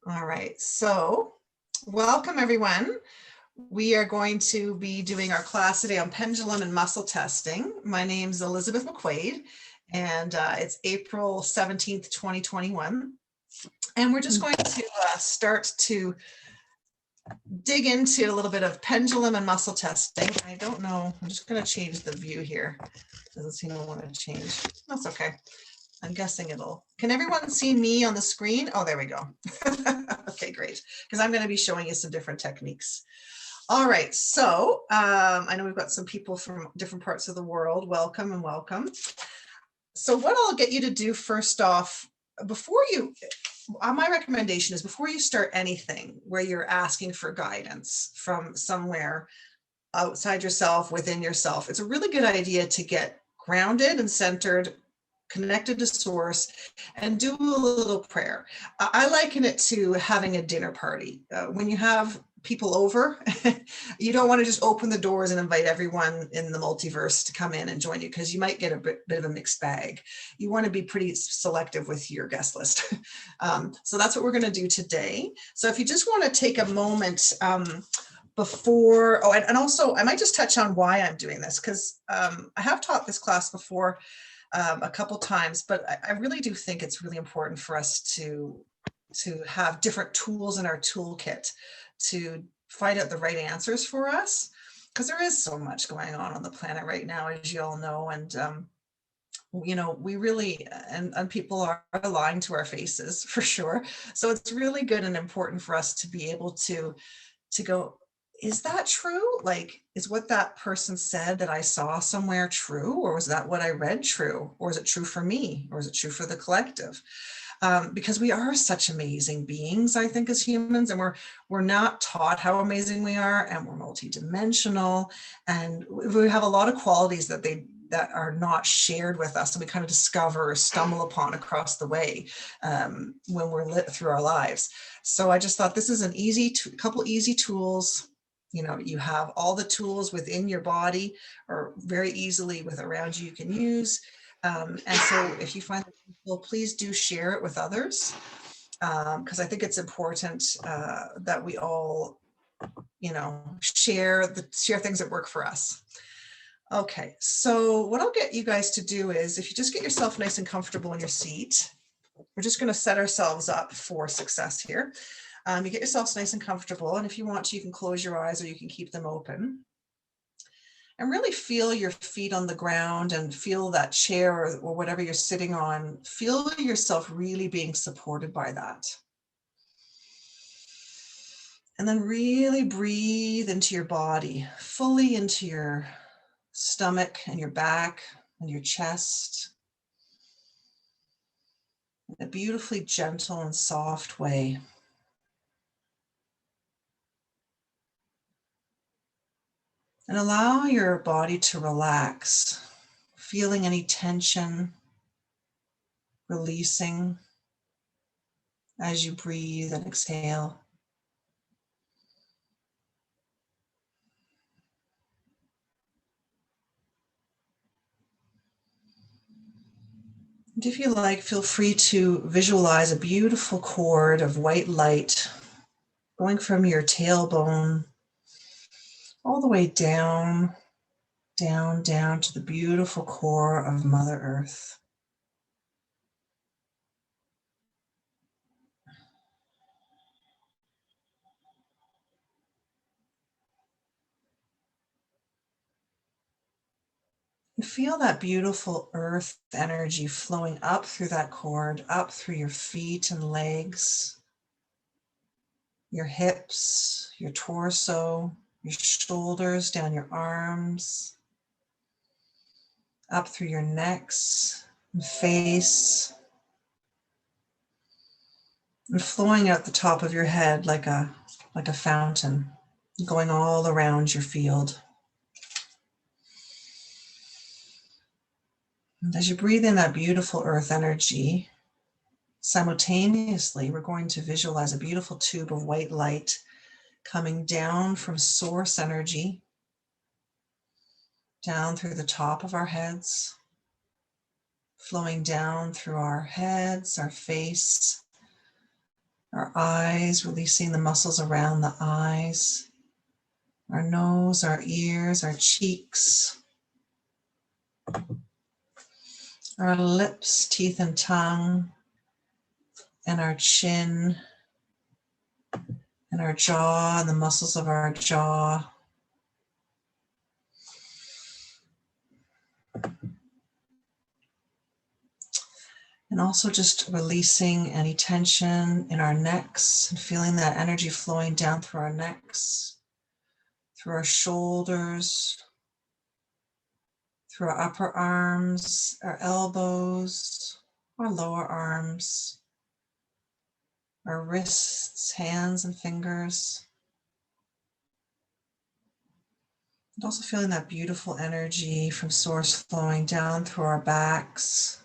All right, so welcome everyone. We are going to be doing our class today on pendulum and muscle testing. My name is Elizabeth McQuaid, and it's April 17th, 2021. And we're just going to start to dig into a little bit of pendulum and muscle testing. I don't know, I'm just going to change the view here. Doesn't seem to want to change. That's okay. I'm guessing can everyone see me on the screen? Oh, there we go. Okay, great. Because I'm going to be showing you some different techniques. All right, so I know we've got some people from different parts of the world. Welcome and welcome. So what I'll get you to do first off, my recommendation is before you start anything where you're asking for guidance from somewhere outside yourself, within yourself, it's a really good idea to get grounded and centered, connected to source, and do a little prayer. I liken it to having a dinner party. When you have people over, you don't want to just open the doors and invite everyone in the multiverse to come in and join you, because you might get a bit of a mixed bag. You want to be pretty selective with your guest list. So that's what we're going to do today. So if you just want to take a moment before, and also I might just touch on why I'm doing this, because I have taught this class before a couple times, but I really do think it's really important for us to have different tools in our toolkit to find out the right answers for us, because there is so much going on the planet right now, as you all know, and we really, and people are lying to our faces for sure. So it's really good and important for us to be able to go, is that true? Like, is what that person said that I saw somewhere true? Or was that what I read true? Or is it true for me? Or is it true for the collective? Because we are such amazing beings, I think, as humans, and we're not taught how amazing we are, and we're multidimensional, and we have a lot of qualities that are not shared with us, and we kind of discover or stumble upon across the way when we're lit through our lives. So I just thought this is a couple easy tools. You have all the tools within your body, or very easily around you can use. And so if you find that useful, please do share it with others, because I think it's important that we all, share things that work for us. Okay, so what I'll get you guys to do is, if you just get yourself nice and comfortable in your seat, we're just going to set ourselves up for success here. You get yourselves nice and comfortable, and if you want to, you can close your eyes or you can keep them open. And really feel your feet on the ground, and feel that chair or whatever you're sitting on. Feel yourself really being supported by that. And then really breathe into your body, fully into your stomach and your back and your chest, in a beautifully gentle and soft way. And allow your body to relax, feeling any tension releasing as you breathe and exhale. And if you like, feel free to visualize a beautiful cord of white light going from your tailbone all the way down, down, down to the beautiful core of Mother Earth. You feel that beautiful earth energy flowing up through that cord, up through your feet and legs, your hips, your torso, your shoulders, down your arms, up through your necks and face, and flowing out the top of your head like a fountain, going all around your field. And as you breathe in that beautiful earth energy, simultaneously, we're going to visualize a beautiful tube of white light coming down from source energy, down through the top of our heads, flowing down through our heads, our face, Our eyes, releasing the muscles around the eyes, our nose, our ears, our cheeks, our lips, teeth and tongue, and our chin, and our jaw, and the muscles of our jaw. And also just releasing any tension in our necks and feeling that energy flowing down through our necks, through our shoulders, through our upper arms, our elbows, our lower arms, our wrists, hands, and fingers. And also feeling that beautiful energy from source flowing down through our backs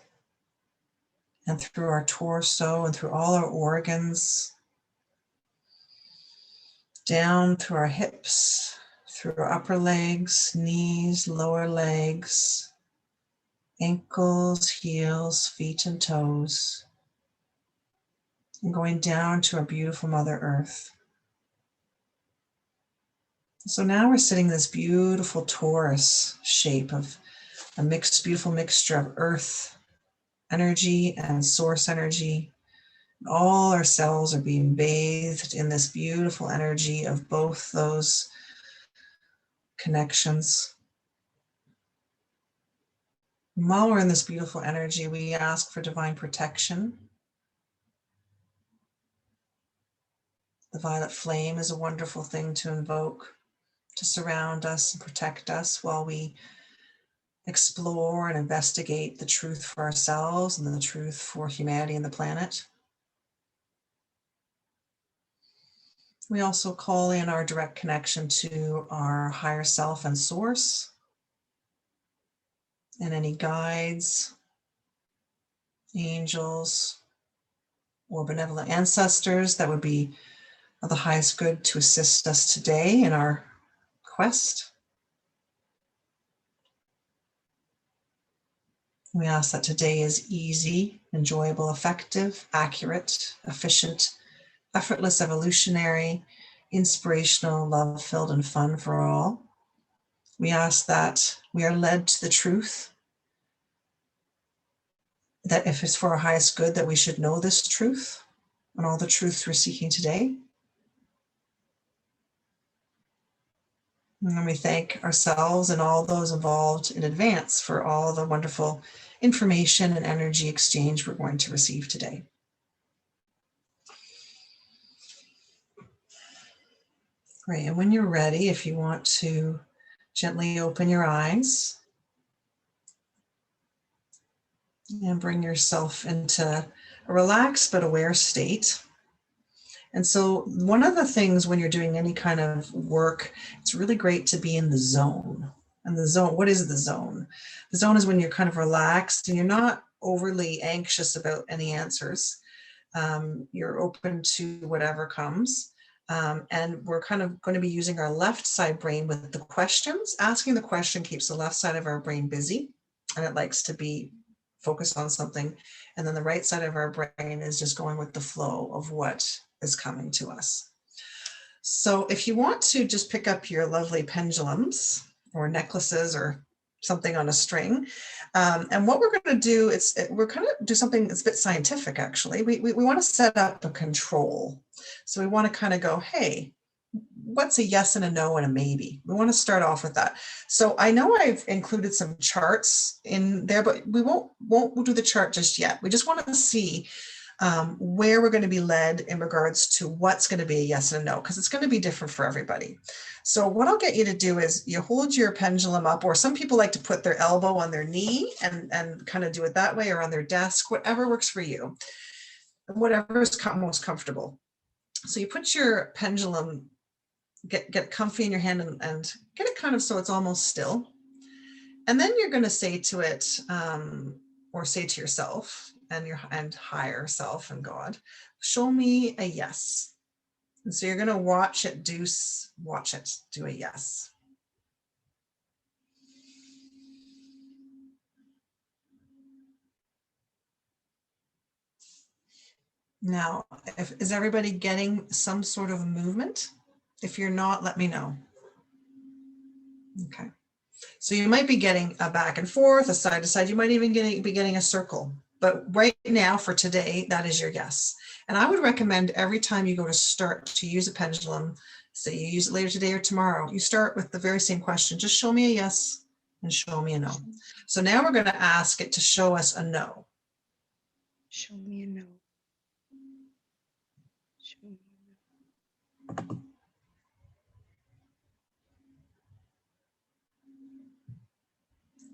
and through our torso and through all our organs, down through our hips, through our upper legs, knees, lower legs, ankles, heels, feet, and toes, and going down to our beautiful Mother Earth. So now we're sitting in this beautiful torus shape of a beautiful mixture of earth energy and source energy. All our cells are being bathed in this beautiful energy of both those connections. And while we're in this beautiful energy, we ask for divine protection. The violet flame is a wonderful thing to invoke, to surround us and protect us while we explore and investigate the truth for ourselves and the truth for humanity and the planet. We also call in our direct connection to our higher self and source, and any guides, angels, or benevolent ancestors that would be of the highest good to assist us today in our quest. We ask that today is easy, enjoyable, effective, accurate, efficient, effortless, evolutionary, inspirational, love-filled, and fun for all. We ask that we are led to the truth, that if it's for our highest good, that we should know this truth and all the truths we're seeking today. And we thank ourselves and all those involved in advance for all the wonderful information and energy exchange we're going to receive today. Great, and when you're ready, if you want to gently open your eyes and bring yourself into a relaxed but aware state. And so one of the things when you're doing any kind of work, it's really great to be in the zone. And the zone, what is the zone? The zone is when you're kind of relaxed and you're not overly anxious about any answers. You're open to whatever comes. And we're kind of going to be using our left side brain with the questions. Asking the question keeps the left side of our brain busy, and it likes to be focused on something. And then the right side of our brain is just going with the flow of what is coming to us. So if you want to just pick up your lovely pendulums or necklaces or something on a string, and what we're going to do is we're kind of do something that's a bit scientific, actually. We want to set up a control. So we want to kind of go, hey, what's a yes and a no and a maybe? We want to start off with that. So I know I've included some charts in there, but we won't do the chart just yet. We just want to see where we're going to be led in regards to what's going to be a yes and a no, because it's going to be different for everybody. So what I'll get you to do is you hold your pendulum up, or some people like to put their elbow on their knee and kind of do it that way, or on their desk, whatever works for you, whatever is most comfortable. So you put your pendulum, get comfy in your hand and get it kind of so it's almost still. And then you're going to say to it, or say to yourself and higher self and God, show me a yes. And so you're going to watch it do a yes. Now, is everybody getting some sort of movement? If you're not, let me know. Okay. So you might be getting a back and forth, a side to side. You might even be getting a circle. But right now for today, that is your yes. And I would recommend every time you go to start to use a pendulum, say you use it later today or tomorrow, you start with the very same question. Just show me a yes and show me a no. So now we're going to ask it to show us a no. Show me a no. Show me a no.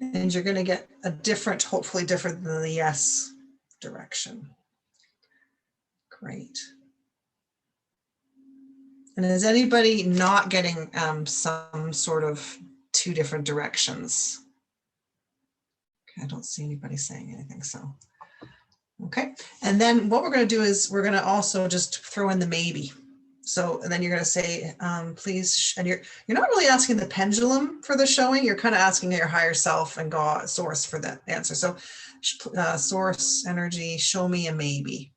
And you're going to get a different, hopefully different than the yes direction. Great. And is anybody not getting some sort of two different directions? Okay, I don't see anybody saying anything, so. Okay, and then what we're going to do is we're going to also just throw in the maybe. So, and then you're going to say, please, and you're not really asking the pendulum for the showing, you're kind of asking your higher self and God, source for that answer. So, source, energy, show me a maybe.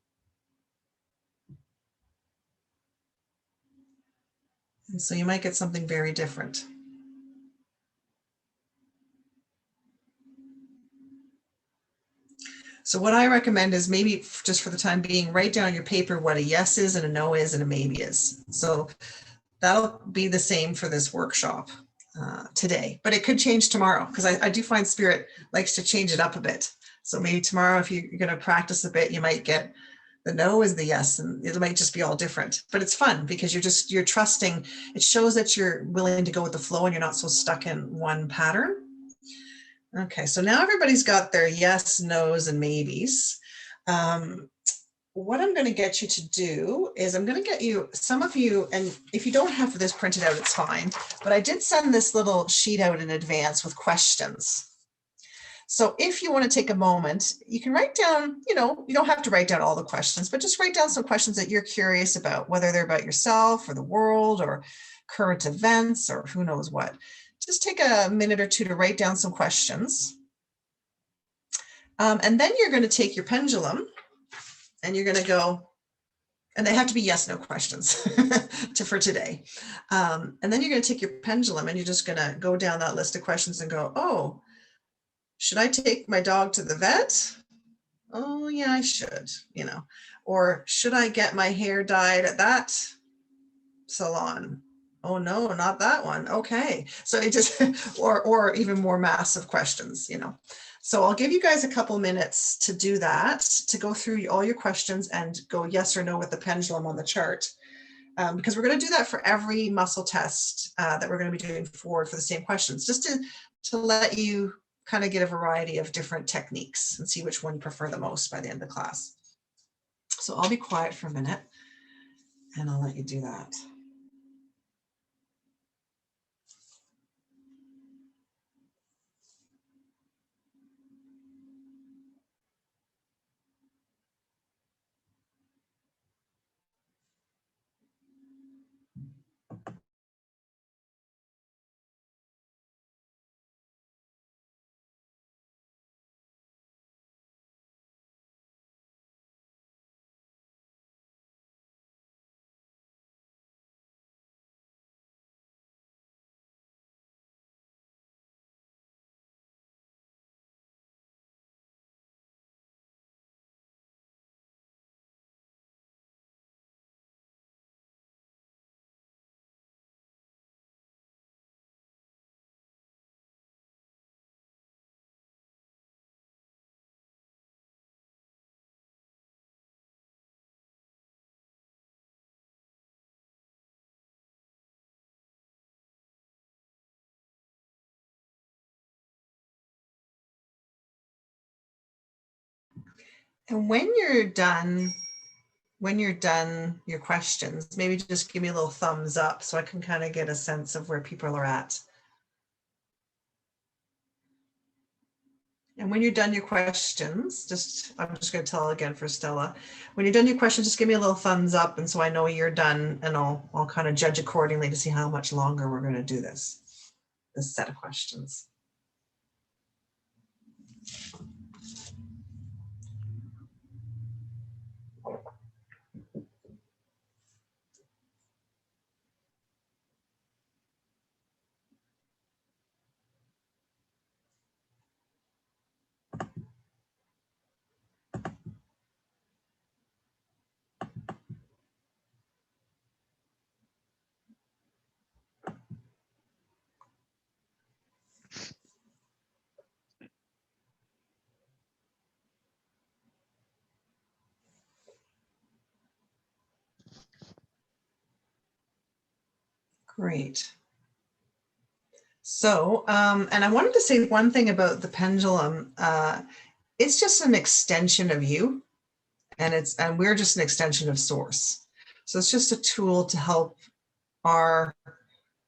And so you might get something very different. So what I recommend is maybe just for the time being, write down on your paper what a yes is and a no is and a maybe is. So that'll be the same for this workshop today, but it could change tomorrow because I do find Spirit likes to change it up a bit. So maybe tomorrow, if you're going to practice a bit, you might get the no is the yes, and it might just be all different. But it's fun because you're trusting. It shows that you're willing to go with the flow and you're not so stuck in one pattern. Okay, so now everybody's got their yes, no's, and maybes. What I'm going to get you to do is I'm going to get you, some of you, and if you don't have this printed out, it's fine, but I did send this little sheet out in advance with questions. So if you want to take a moment, you can write down, you don't have to write down all the questions, but just write down some questions that you're curious about, whether they're about yourself or the world or current events or who knows what. Just take a minute or two to write down some questions. And then you're going to take your pendulum and you're going to go, and they have to be yes, no questions for today. And then you're going to take your pendulum and you're just going to go down that list of questions and go, oh, should I take my dog to the vet? Oh, yeah, I should, or should I get my hair dyed at that salon? Oh, no, not that one. Okay. So it just, or even more massive questions, So I'll give you guys a couple minutes to do that, to go through all your questions and go yes or no with the pendulum on the chart. Because we're going to do that for every muscle test that we're going to be doing forward for the same questions, just to let you kind of get a variety of different techniques and see which one you prefer the most by the end of the class. So I'll be quiet for a minute and I'll let you do that. And when you're done your questions, maybe just give me a little thumbs up so I can kind of get a sense of where people are at. And when you're done your questions, I'm just going to tell again for Stella, when you're done your questions, just give me a little thumbs up. And so I know you're done, and I'll kind of judge accordingly to see how much longer we're going to do this set of questions. Great. So, and I wanted to say one thing about the pendulum. It's just an extension of you, and we're just an extension of source. So it's just a tool to help our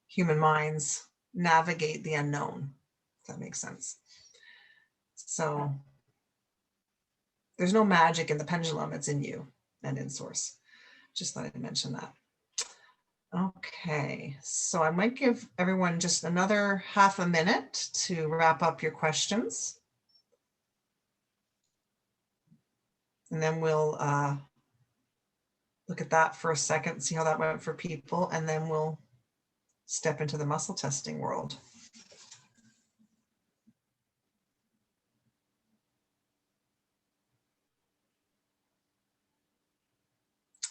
human minds navigate the unknown, if that makes sense. So there's no magic in the pendulum, it's in you and in source. Just thought I'd mention that. Okay, so I might give everyone just another half a minute to wrap up your questions. And then we'll look at that for a second, see how that went for people, and then we'll step into the muscle testing world.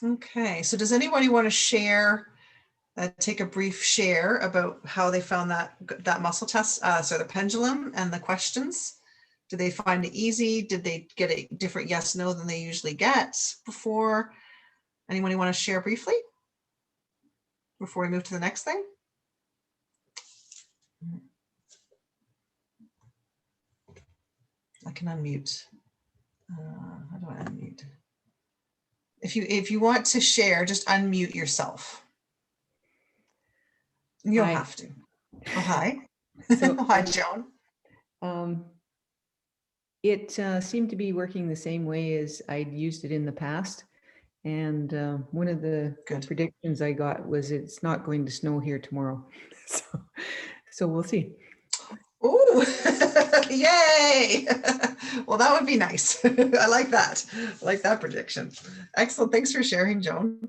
Okay, so does anybody want to share, take a brief share about how they found that muscle test, so the pendulum and the questions? Did they find it easy? Did they get a different yes, no than they usually get before? Anyone want to share briefly before we move to the next thing? I can unmute. How do I unmute? If you want to share, just unmute yourself. You don't have to. Oh, hi. So, hi, Joan. It seemed to be working the same way as I'd used it in the past. And one of the predictions I got was it's not going to snow here tomorrow. So we'll see. Oh, yay. Well, that would be nice. I like that. I like that prediction. Excellent. Thanks for sharing, Joan.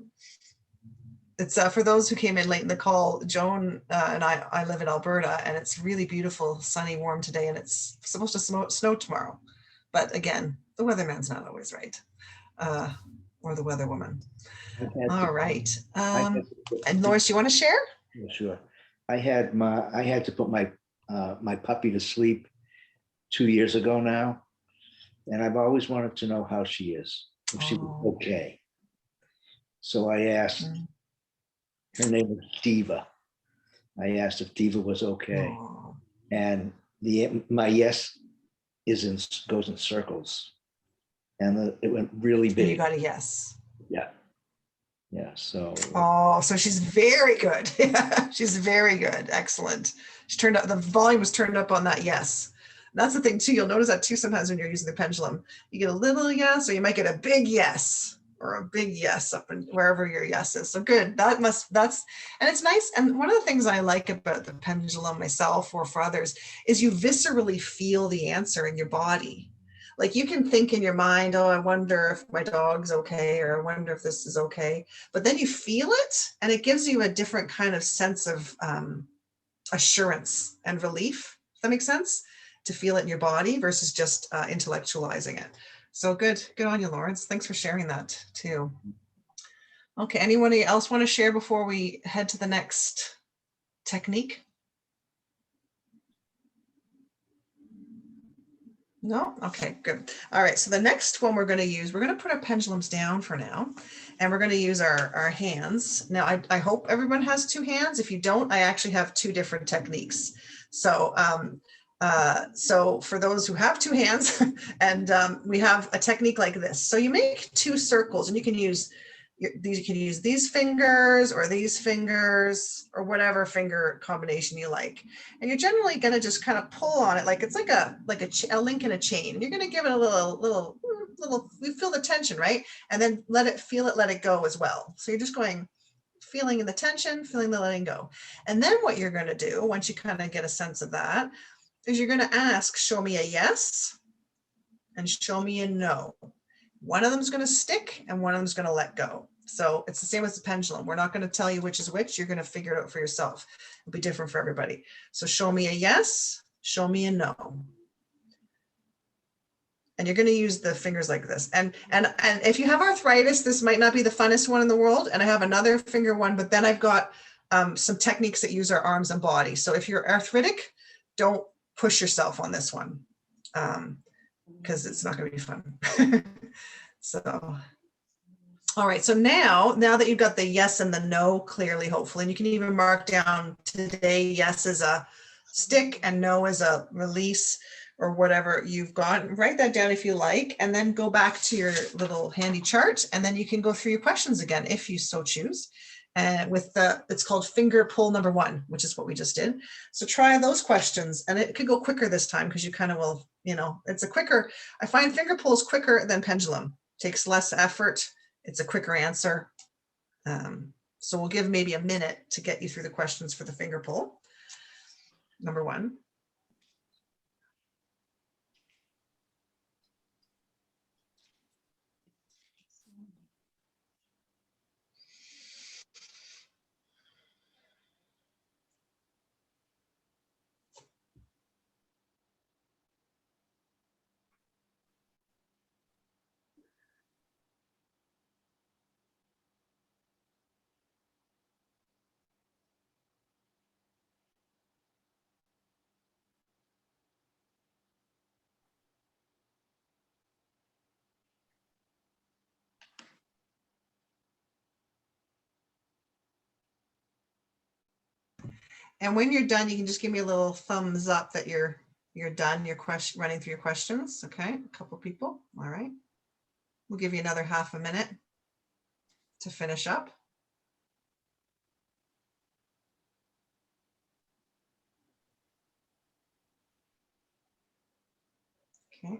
It's for those who came in late in the call, Joan and I live in Alberta, and it's really beautiful, sunny, warm today, and it's supposed to snow tomorrow. But again, the weatherman's not always right, or the weather woman. All right. And Loris, you want to share? Yeah, sure. I had to put my my puppy to sleep 2 years ago now, and I've always wanted to know how she is, if she was okay. So I asked. Her name is Diva. I asked if Diva was okay, and my yes goes in circles, and it went really big. And you got a yes. Yeah. Yeah. So. Oh, so she's very good. Yeah, she's very good. Excellent. She turned up, the volume was turned up on that yes. And that's the thing too. You'll notice that too sometimes when you're using the pendulum. You get a little yes, or you might get a big yes, or a big yes up in wherever your yes is. So good. And it's nice. And one of the things I like about the pendulum myself or for others is you viscerally feel the answer in your body. Like you can think in your mind, oh, I wonder if my dog's okay, or I wonder if this is okay. But then you feel it, and it gives you a different kind of sense of assurance and relief. Does that make sense? To feel it in your body versus just intellectualizing it. So good on you, Lawrence. Thanks for sharing that too. Okay, anybody else want to share before we head to the next technique? No? Okay, good. All right, so the next one we're going to put our pendulums down for now, and we're going to use our hands. Now, I hope everyone has two hands. If you don't, I actually have two different techniques. So, so for those who have two hands, and we have a technique like this. So you make two circles, and you can use these fingers or these fingers or whatever finger combination you like. And you're generally going to just kind of pull on it like it's like a link in a chain. And you're going to give it a little, you feel the tension, right? And then let it go as well. So you're just going, feeling the tension, feeling the letting go. And then what you're going to do once you kind of get a sense of that is you're going to ask, show me a yes and show me a no. One of them is going to stick and one of them is going to let go. So it's the same as the pendulum. We're not going to tell you which is which. You're going to figure it out for yourself. It'll be different for everybody. So show me a yes, show me a no. And you're going to use the fingers like this. And if you have arthritis, this might not be the funnest one in the world. And I have another finger one, but then I've got some techniques that use our arms and body. So if you're arthritic, don't push yourself on this one because it's not going to be fun. So All right, so now that you've got the yes and the no clearly, hopefully, and you can even mark down today, yes is a stick and no is a release or whatever you've got. Write that down if you like, and then go back to your little handy chart, and then you can go through your questions again if you so choose. And with it's called finger pull number 1, which is what we just did. So try those questions, and it could go quicker this time because you kind of will, it's a quicker, I find finger pull is quicker than pendulum. Takes less effort. It's a quicker answer. So we'll give maybe a minute to get you through the questions for the finger pull. Number 1. And when you're done, you can just give me a little thumbs up that you're done. Your question, running through your questions. Okay, a couple people. All right. We'll give you another half a minute to finish up. Okay.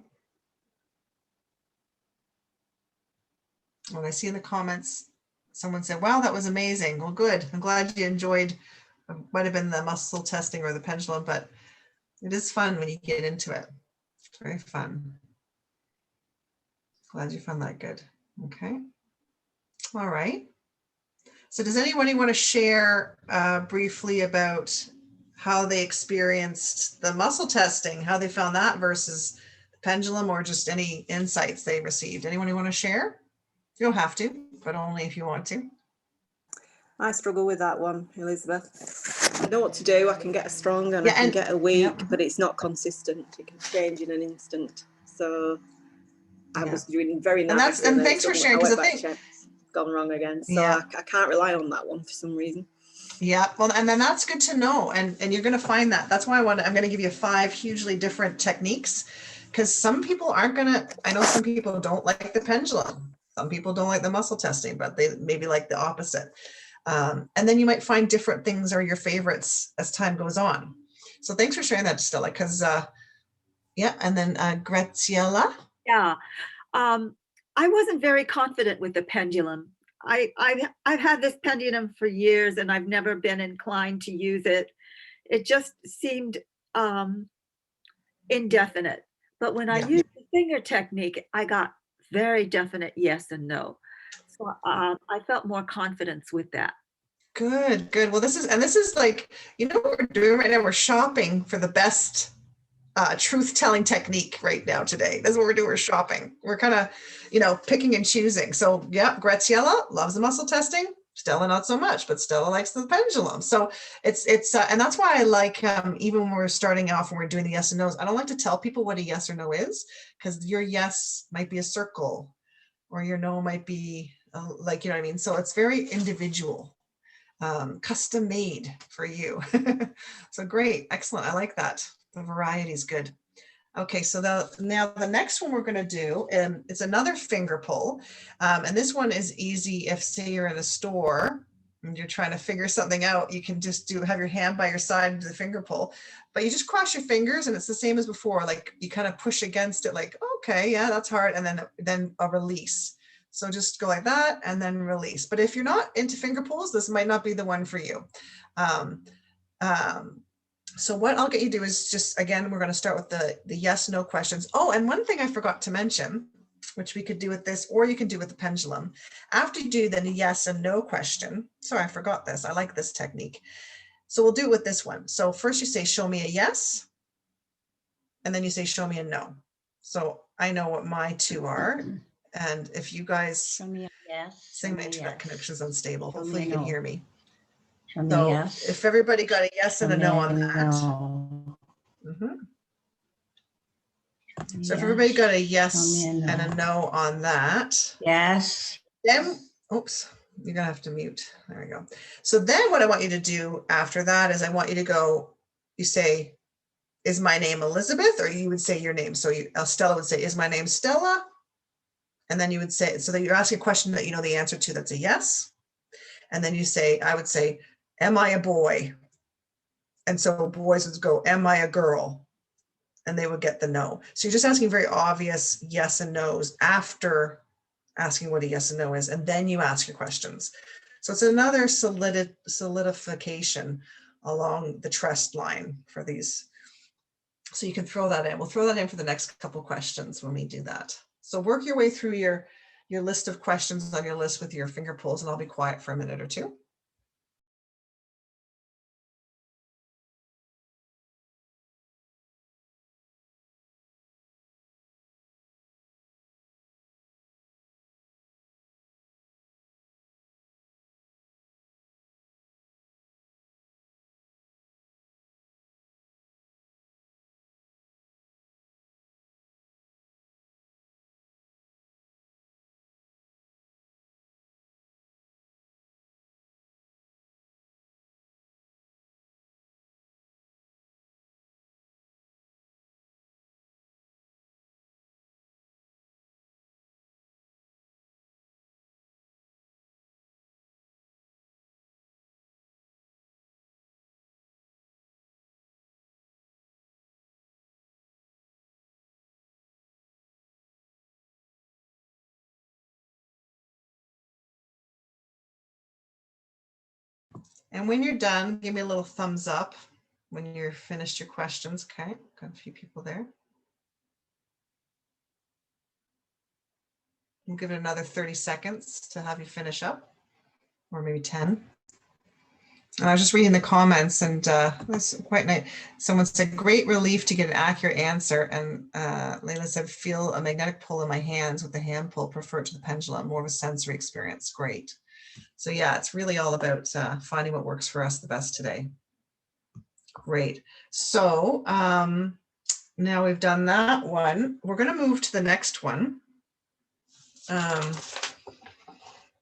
When I see in the comments, someone said, wow, that was amazing. Well, good. I'm glad you enjoyed, it might have been the muscle testing or the pendulum, but it is fun when you get into it. It's very fun. Glad you found that good. Okay. All right. So does anybody want to share briefly about how they experienced the muscle testing, how they found that versus the pendulum, or just any insights they received? Anyone who want to share? You don't have to, but only if you want to. I struggle with that one, Elizabeth. I know what to do. I can get a strong and Yeah, I can get a weak, yeah. but it's not consistent. It can change in an instant. So I was doing very nice. And thanks for sharing, because I think it's gone wrong again. So yeah. I can't rely on that one for some reason. Yeah, well, and then that's good to know. And you're going to find that. That's why I'm going to give you 5 hugely different techniques, because some people aren't going to, I know some people don't like the pendulum. Some people don't like the muscle testing, but they maybe like the opposite. And then you might find different things are your favorites as time goes on. So thanks for sharing that, Stella, because yeah, and then Graziella. Yeah, I wasn't very confident with the pendulum. I've had this pendulum for years and I've never been inclined to use it. It just seemed indefinite. But when I used the finger technique, I got very definite yes and no. So I felt more confidence with that. Good, good. Well, this is like, what we're doing right now. We're shopping for the best truth-telling technique right now today. That's what we're doing. We're shopping. We're kind of, picking and choosing. So yeah, Graziella loves the muscle testing. Stella not so much, but Stella likes the pendulum. So it's and that's why I like even when we're starting off and we're doing the yes and no's, I don't like to tell people what a yes or no is, because your yes might be a circle or your no might be like, you know what I mean? So it's very individual, custom made for you. So great. Excellent. I like that. The variety is good. Okay, so now the next one we're going to do, it's another finger pull. And this one is easy if, say, you're in a store and you're trying to figure something out. You can just have your hand by your side and do the finger pull. But you just cross your fingers and it's the same as before. Like you kind of push against it like, okay, yeah, that's hard. And then a release. So just go like that and then release. But if you're not into finger pulls, this might not be the one for you. So what I'll get you to do is just, again, we're going to start with the yes, no questions. Oh, and one thing I forgot to mention, which we could do with this, or you can do with the pendulum. After you do the yes and no question, sorry, I forgot this. I like this technique. So we'll do it with this one. So first you say, show me a yes. And then you say, show me a no. So I know what my 2 are. And if you guys Show me a yes. saying my internet connection's unstable, Show hopefully me you a can no. hear me. Show me So a yes. if everybody got a yes and a no on that. No. So if everybody got a yes Show me a and a no on that. Yes. then, oops, you're gonna have to mute. There we go. So then what I want you to do after that is I want you to go, you say, is my name Elizabeth? Or you would say your name. So Stella would say, is my name Stella? And then you would say, so that you're asking a question that you know the answer to, that's a yes. And then you say, I would say, am I a boy? And so boys would go, am I a girl? And they would get the no. So you're just asking very obvious yes and no's after asking what a yes and no is, and then you ask your questions. So it's another solidification along the trust line for these. So you can throw that in. We'll throw that in for the next couple questions when we do that. So work your way through your list of questions on your list with your finger pulls, and I'll be quiet for a minute or two. And when you're done, give me a little thumbs up when you're finished your questions. Okay, got a few people there. We'll give it another 30 seconds to have you finish up, or maybe 10. And I was just reading the comments, and that's quite nice. Someone said, great relief to get an accurate answer. And Layla said, feel a magnetic pull in my hands with the hand pull, prefer it to the pendulum, more of a sensory experience. Great. So yeah, it's really all about finding what works for us the best today. Great. So now we've done that one. We're going to move to the next one. The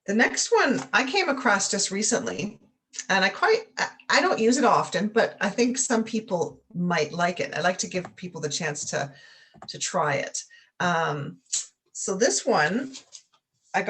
next one I came across just recently, and I don't use it often, but I think some people might like it. I like to give people the chance to try it. So this one I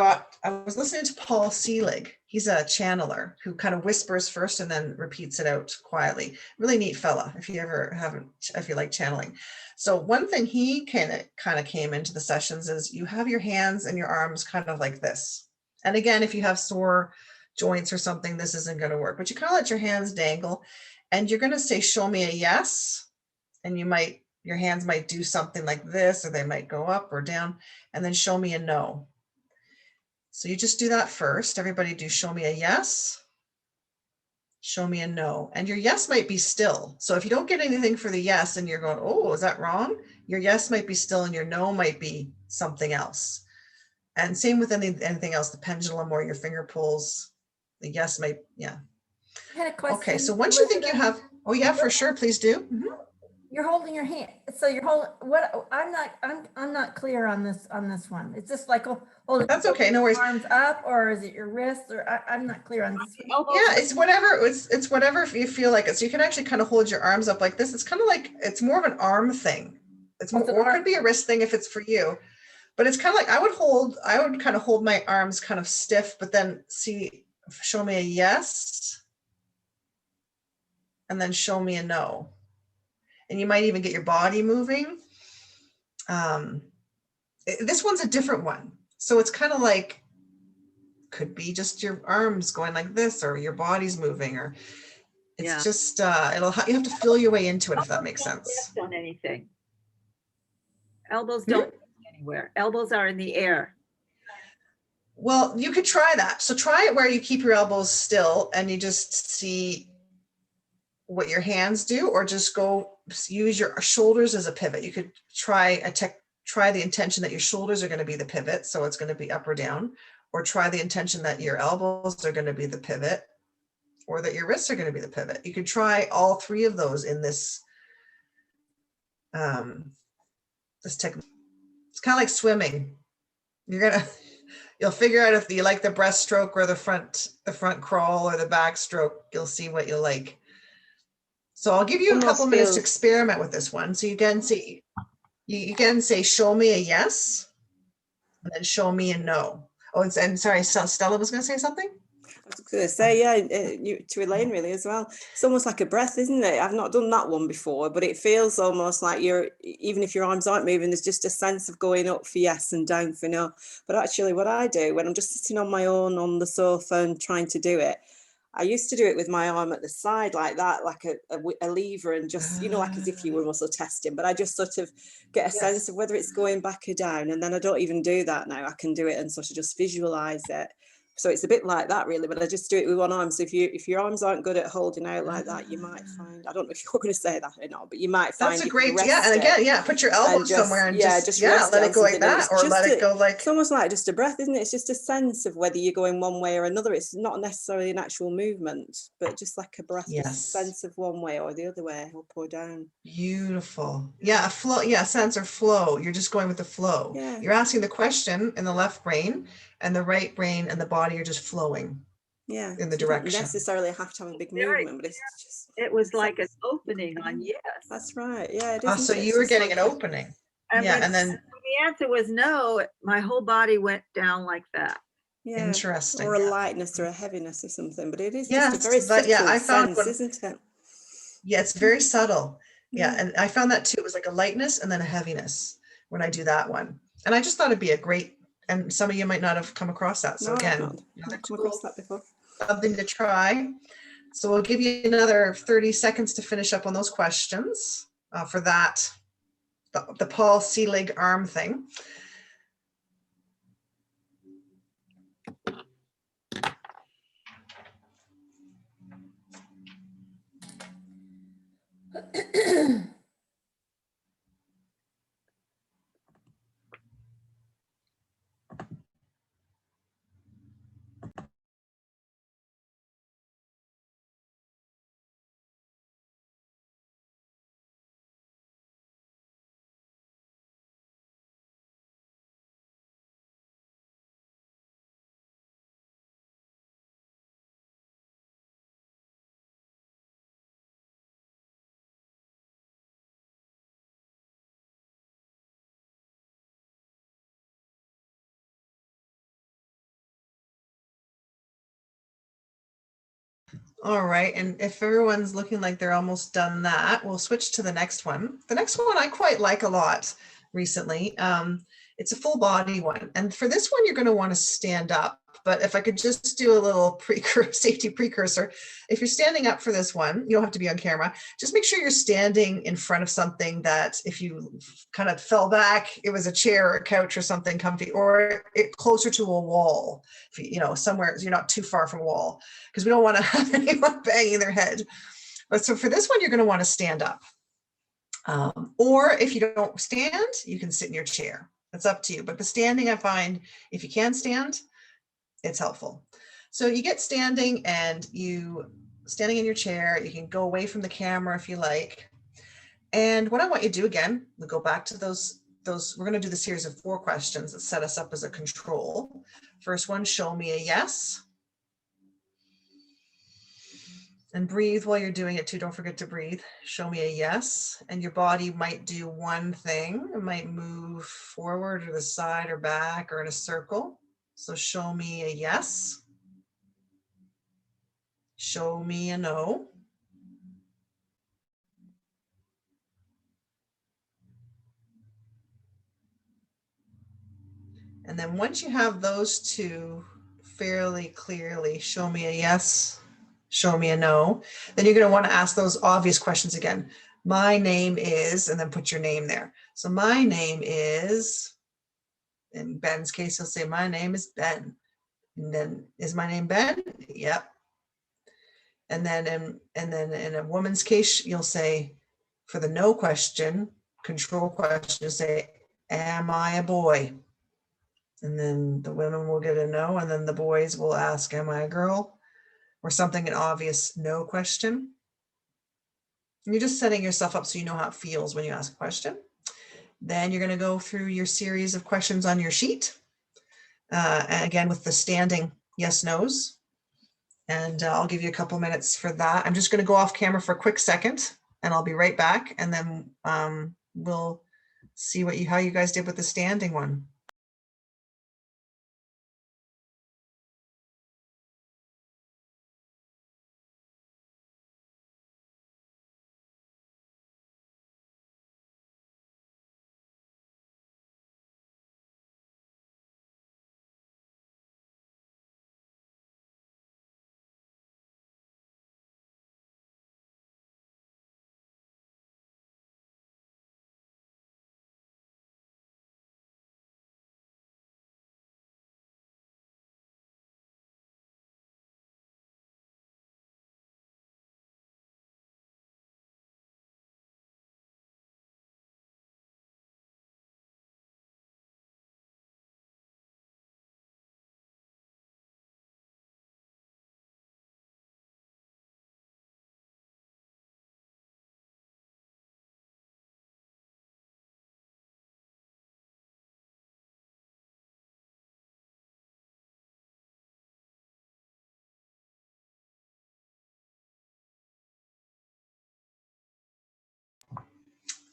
was listening to Paul Selig. He's a channeler who kind of whispers first and then repeats it out quietly. Really neat fella, if you like channeling. So one thing he kind of came into the sessions is you have your hands and your arms kind of like this. And again, if you have sore joints or something, this isn't going to work, but you kind of let your hands dangle, and you're going to say, show me a yes. And your hands might do something like this, or they might go up or down, and then show me a no. So you just do that first. Everybody do show me a yes, show me a no. And your yes might be still. So if you don't get anything for the yes and you're going, oh, is that wrong? Your yes might be still and your no might be something else. And same with anything else, the pendulum or your finger pulls, the yes might, yeah. I had a question. Okay, so once you think you have, oh yeah, for sure, please do. Mm-hmm. You're holding your hand, so you're holding, what, I'm not clear on this one. It's just like holding. That's okay, no worries. Arms up, or is it your wrists, or I'm not clear on this one. Yeah, it's whatever, it's whatever you feel like it. So you can actually kind of hold your arms up like this. It's kind of like, it's more of an arm thing. It's more, or it could be a wrist thing if it's for you. But it's kind of like, I would kind of hold my arms kind of stiff, but then show me a yes, and then show me a no. And you might even get your body moving. This one's a different one. So it's kind of like, could be just your arms going like this, or your body's moving, or it's just, you have to feel your way into it, if that makes sense. On anything. Elbows don't go anywhere. Elbows are in the air. Well, you could try that. So try it where you keep your elbows still and you just see what your hands do, or just use your shoulders as a pivot. You could try the intention that your shoulders are going to be the pivot, so it's going to be up or down, or try the intention that your elbows are going to be the pivot, or that your wrists are going to be the pivot. You could try all three of those in this this technique. It's kind of like swimming. You're You'll figure out if you like the breaststroke or the front crawl or the backstroke. You'll see what you like. So I'll give you a Almost couple minutes to feels- experiment with this one. So you can see, you can say, show me a yes, and then show me a no. Oh, and sorry, Stella was going to say something? I was going to say, yeah, to Elaine really as well. It's almost like a breath, isn't it? I've not done that one before, but it feels almost like even if your arms aren't moving, there's just a sense of going up for yes and down for no. But actually what I do when I'm just sitting on my own on the sofa and trying to do it, I used to do it with my arm at the side like that, like a lever, and just, like as if you were muscle testing, but I just sort of get a sense of whether it's going back or down. And then I don't even do that now. I can do it and sort of just visualize it. So it's a bit like that really, but I just do it with one arm. So if your arms aren't good at holding out like that, you might find, I don't know if you're going to say that or not, but you might find That's a great, and again, put your elbow somewhere and just rest let on it go like something, and that, or let it go like. It's almost like just a breath, isn't it? It's just a sense of whether you're going one way or another. It's not necessarily an actual movement, but just like a breath, just a sense of one way or the other way, up or down. Beautiful. Yeah, a flow. Yeah, sense or flow. You're just going with the flow. Yeah. You're asking the question in the left brain, and the right brain and the body are just flowing. Yeah. In the You don't direction. necessarily have to have a big movement, but it's just. It was like an opening on yes. That's right. Yeah. It Oh, is, so you were getting an opening. Yeah, and then when the answer was no, my whole body went down like that. Yeah. Interesting. Or a lightness or a heaviness or something, but it is Yes, just a very but yeah, I subtle found sense, isn't it? Yeah, it's very subtle. Yeah, and I found that too. It was like a lightness and then a heaviness when I do that one. And I just thought it'd be a great, and some of you might not have come across that. So No, again, I've not come across that before. Something to try. So we'll give you another 30 seconds to finish up on those questions for that, the Paul Selig arm thing. All right, and if everyone's looking like they're almost done that, we'll switch to the next one. The next one I quite like a lot recently. It's a full body one. And for this one, you're going to want to stand up. But if I could just do a little safety precursor, if you're standing up for this one, you don't have to be on camera. Just make sure you're standing in front of something that if you kind of fell back, it was a chair or a couch or something comfy, or closer to a wall, somewhere you're not too far from a wall, because we don't want to have anyone banging their head. But so for this one, you're going to want to stand up. Or if you don't stand, you can sit in your chair. It's up to you. But the standing, I find, if you can stand, it's helpful. So you get standing, and standing in your chair, you can go away from the camera if you like. And what I want you to do again, we'll go back to those, we're going to do the series of 4 questions that set us up as a control. First one, show me a yes. And breathe while you're doing it too. Don't forget to breathe. Show me a yes. And your body might do one thing. It might move forward or the side or back or in a circle. So show me a yes. Show me a no. And then once you have those two fairly clearly, show me a yes, show me a no, then you're going to want to ask those obvious questions again. My name is, and then put your name there. So my name is, in Ben's case, he'll say, my name is Ben. And then, is my name Ben? Yep. And then in a woman's case, you'll say, for the no question, control question, you'll say, am I a boy? And then the women will get a no, and then the boys will ask, am I a girl? Or something, an obvious no question. And you're just setting yourself up so you know how it feels when you ask a question. Then you're going to go through your series of questions on your sheet. And again, with the standing yes, no's. And I'll give you a couple minutes for that. I'm just going to go off camera for a quick second and I'll be right back. And then we'll see how you guys did with the standing one.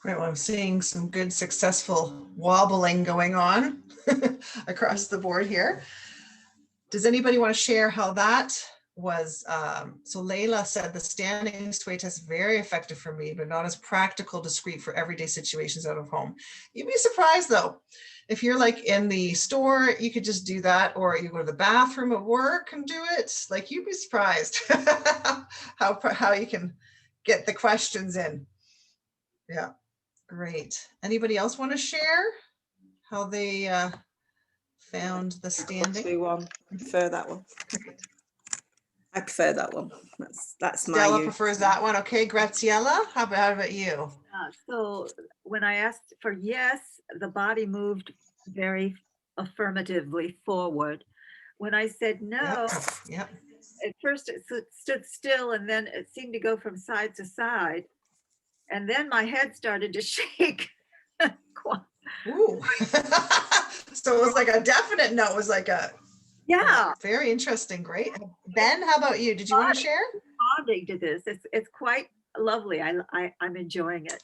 Great. Well, I'm seeing some good successful wobbling going on across the board here. Does anybody want to share how that was? So Layla said the standing sway test very effective for me, but not as practical, discreet for everyday situations out of home. You'd be surprised though. If you're like in the store, you could just do that, or you go to the bathroom at work and do it. Like you'd be surprised how you can get the questions in. Yeah. Great. Anybody else want to share how they found the standing? I prefer that one. I prefer that one. That's my Stella use. prefers that one. Okay, Graziella, how about you? So when I asked for yes, the body moved very affirmatively forward. When I said no, Yep. at first it stood still and then it seemed to go from side to side. And then my head started to shake. Ooh. So it was like a definite no. It was like a Yeah. Very interesting. Great. Ben, how about you? Did you want to share? Responding to this, it's quite lovely. I'm enjoying it.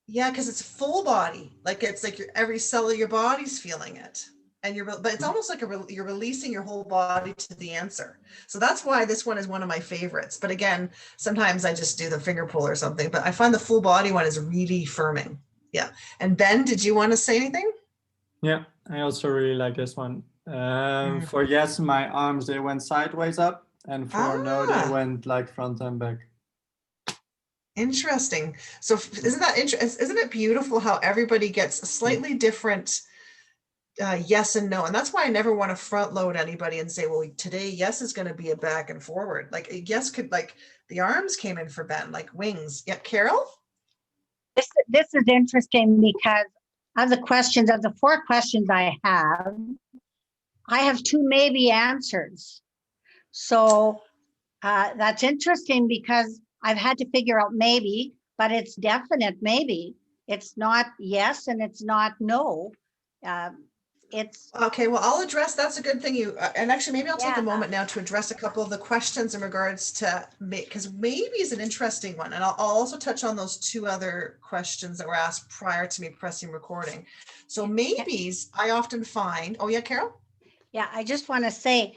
Yeah, because it's full body. Like it's like every cell of your body's feeling it. And but it's almost like you're releasing your whole body to the answer. So that's why this one is one of my favorites. But again, sometimes I just do the finger pull or something, but I find the full body one is really firming. Yeah. And Ben, did you want to say anything? Yeah, I also really like this one. For yes, my arms, they went sideways up, and for no, they went like front and back. Interesting. So isn't that interesting? Isn't it beautiful how everybody gets a slightly different yes and no? And that's why I never want to front load anybody and say, well, today yes is going to be a back and forward. Like yes could, like the arms came in for Ben, like wings. Yeah, Carol? This is interesting because of the 4 questions I have 2 maybe answers. So that's interesting because I've had to figure out maybe, but it's definite maybe. It's not yes and it's not no. It's okay. Well, I'll address. That's a good thing. And actually, maybe I'll take a Yeah. moment now to address a couple of the questions in regards to because maybe is an interesting one, and I'll also touch on those 2 other questions that were asked prior to me pressing recording. So maybes, I often find. Oh yeah, Carol. Yeah, I just want to say,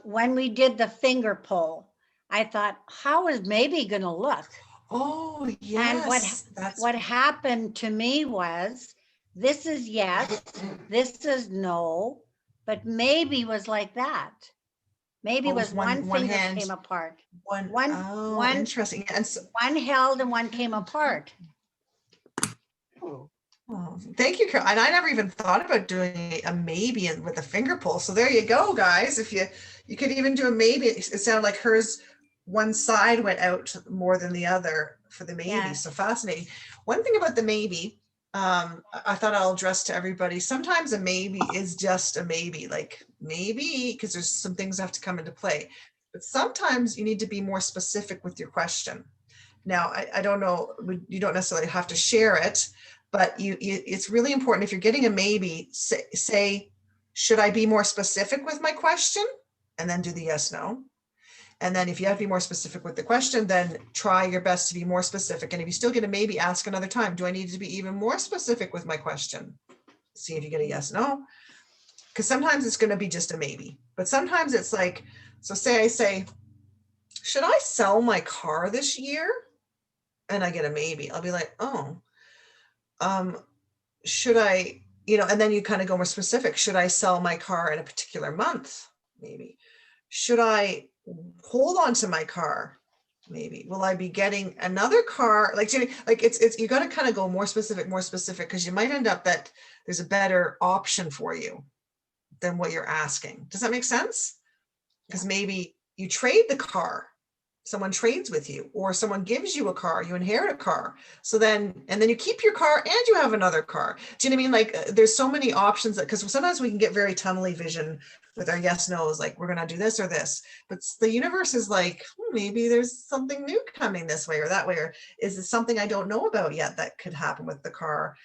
when we did the finger pull, I thought, how is maybe going to look? Oh yes. And what happened to me was, this is yes, this is no, but maybe was like that. Maybe was one finger hand came apart. One interesting. And so, one held and one came apart. oh, thank you, Carol. And I never even thought about doing a maybe with a finger pull. So there you go, guys. If you could even do a maybe. It sounded like hers, one side went out more than the other for the maybe. Yeah. So fascinating. One thing about the maybe, I thought I'll address to everybody. Sometimes a maybe is just a maybe, like maybe, because there's some things that have to come into play. But sometimes you need to be more specific with your question. Now, I don't know, you don't necessarily have to share it, but it's really important if you're getting a maybe, say Should I be more specific with my question? And then do the yes, no. And then if you have to be more specific with the question, then try your best to be more specific. And if you still get a maybe, ask another time. Do I need to be even more specific with my question? See if you get a yes, no. Because sometimes it's going to be just a maybe. But sometimes it's like, so say I say, should I sell my car this year? And I get a maybe. I'll be like, oh, should I, and then you kind of go more specific. Should I sell my car in a particular month? Maybe. Should I hold on to my car? Maybe. Will I be getting another car? Like it's you got to kind of go more specific, because you might end up that there's a better option for you than what you're asking. Does that make sense? Because maybe you trade the car, someone trades with you, or someone gives you a car, you inherit a car. So then you keep your car and you have another car. Do you know what I mean? Like there's so many options because sometimes we can get very tunnely vision with our yes, no's, like we're going to do this or this, but the universe is like, maybe there's something new coming this way or that way, or is it something I don't know about yet that could happen with the car?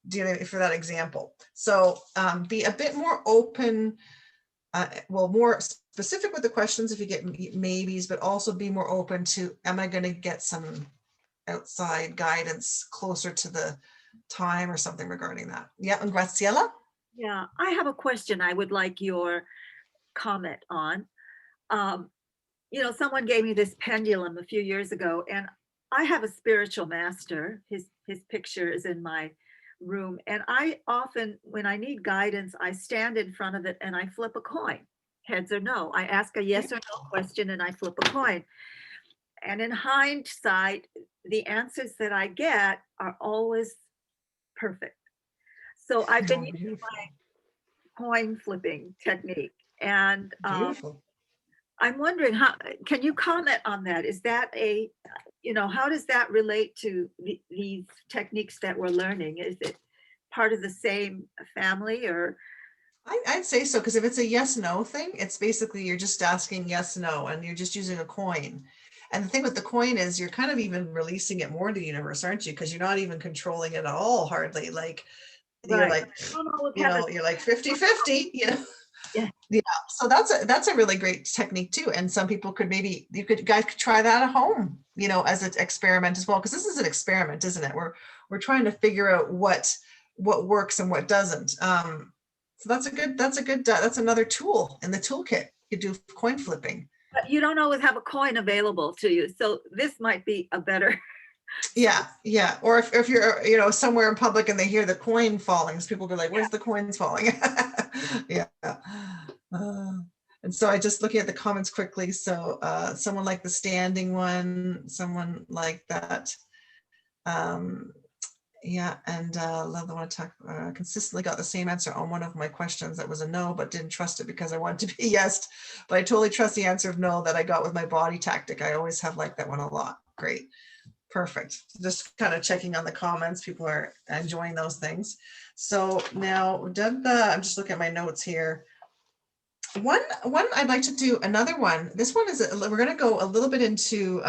Do you know, for that example? So be a bit more open, more specific with the questions if you get maybes, but also be more open to, am I going to get some outside guidance closer to the time or something regarding that? Yeah, and Graciela? Yeah, I have a question I would like your comment on. Someone gave me this pendulum a few years ago, and I have a spiritual master. His picture is in my room, and I often, when I need guidance, I stand in front of it and I flip a coin, heads or no. I ask a yes or no question and I flip a coin. And in hindsight, the answers that I get are always perfect. So I've been using my coin flipping technique, and I'm wondering, can you comment on that? Is that how does that relate to these techniques that we're learning? Is it part of the same family, or? I'd say so, because if it's a yes, no thing, it's basically you're just asking yes, no, and you're just using a coin. And the thing with the coin is you're kind of even releasing it more to the universe, aren't you? Because you're not even controlling it at all, hardly. Like, you're like, you're like 50-50, Yeah. So that's a really great technique too. And some people could guys could try that at home, as an experiment as well. Because this is an experiment, isn't it? We're trying to figure out what works and what doesn't. So that's another tool in the toolkit. You do coin flipping. But you don't always have a coin available to you. So this might be a better. Yeah. Or if you're, somewhere in public and they hear the coin falling, people be like, where's the coins falling? Yeah. And so I just looking at the comments quickly. So someone like the standing one, someone like that. Yeah, and love the one to talk, consistently got the same answer on one of my questions that was a no, but didn't trust it because I wanted to be yes. But I totally trust the answer of no that I got with my body tactic. I always have liked that one a lot. Great. Perfect. Just kind of checking on the comments. People are enjoying those things. So now, I'm just looking at my notes here. One I'd like to do another one. This one is, we're going to go a little bit into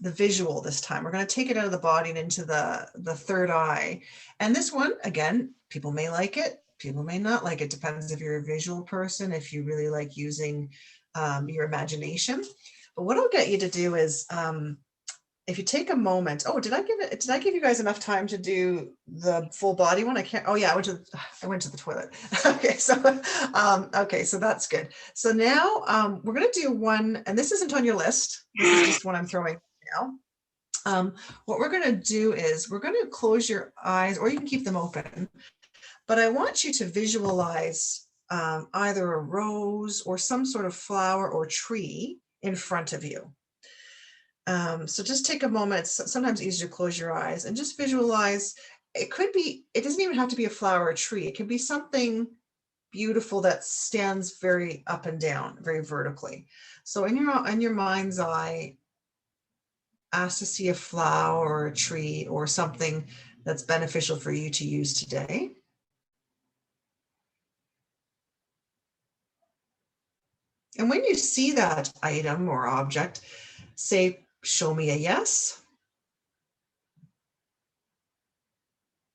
the visual this time. We're going to take it out of the body and into the third eye. And this one, again, people may like it, people may not like it. Depends if you're a visual person, if you really like using your imagination. But what I'll get you to do is, if you take a moment, did I give you guys enough time to do the full body one? I can't, I went to the toilet. Okay, so that's good. So now we're going to do one, and this isn't on your list. This is just one I'm throwing now. What we're going to do is we're going to close your eyes, or you can keep them open, but I want you to visualize either a rose or some sort of flower or tree in front of you. So just take a moment. It's sometimes easier to close your eyes and just visualize. It doesn't even have to be a flower or a tree. It can be something beautiful that stands very up and down, very vertically. So in your mind's eye, ask to see a flower or a tree or something that's beneficial for you to use today. And when you see that item or object, say, show me a yes,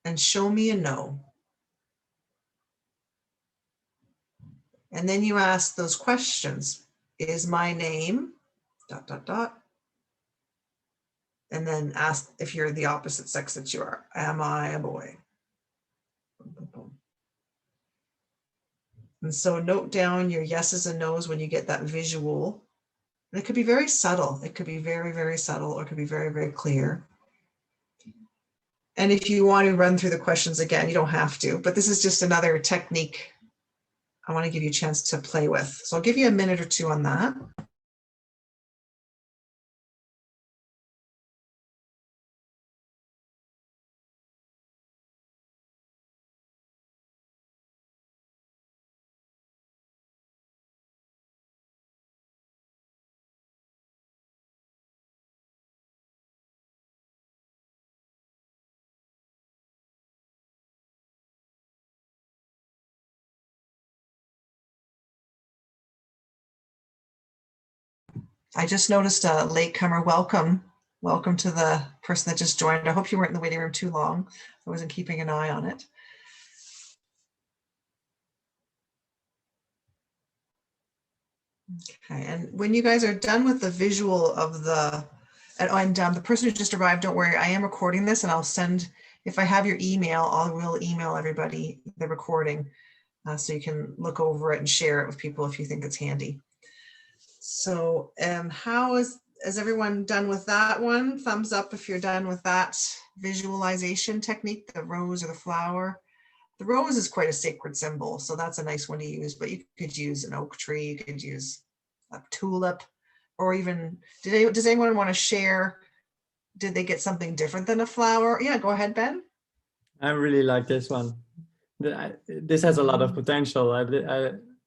and show me a no. And then you ask those questions. Is my name ... And then ask if you're the opposite sex that you are. Am I a boy? And so note down your yeses and nos when you get that visual. And it could be very subtle. It could be very, very subtle, or it could be very, very clear. And if you want to run through the questions again, you don't have to, but this is just another technique I want to give you a chance to play with. So I'll give you a minute or two on that. I just noticed a latecomer. Welcome. Welcome to the person that just joined. I hope you weren't in the waiting room too long. I wasn't keeping an eye on it. Okay, and when you guys are done with the visual of the, and the person who just arrived, don't worry, I am recording this, and I'll send, if I have your email, I will email everybody the recording so you can look over it and share it with people if you think it's handy. So how is everyone done with that one? Thumbs up if you're done with that visualization technique, the rose or the flower. The rose is quite a sacred symbol, so that's a nice one to use, but you could use an oak tree, you could use a tulip, or even, does anyone want to share, did they get something different than a flower? Yeah, go ahead, Ben. I really like this one. This has a lot of potential.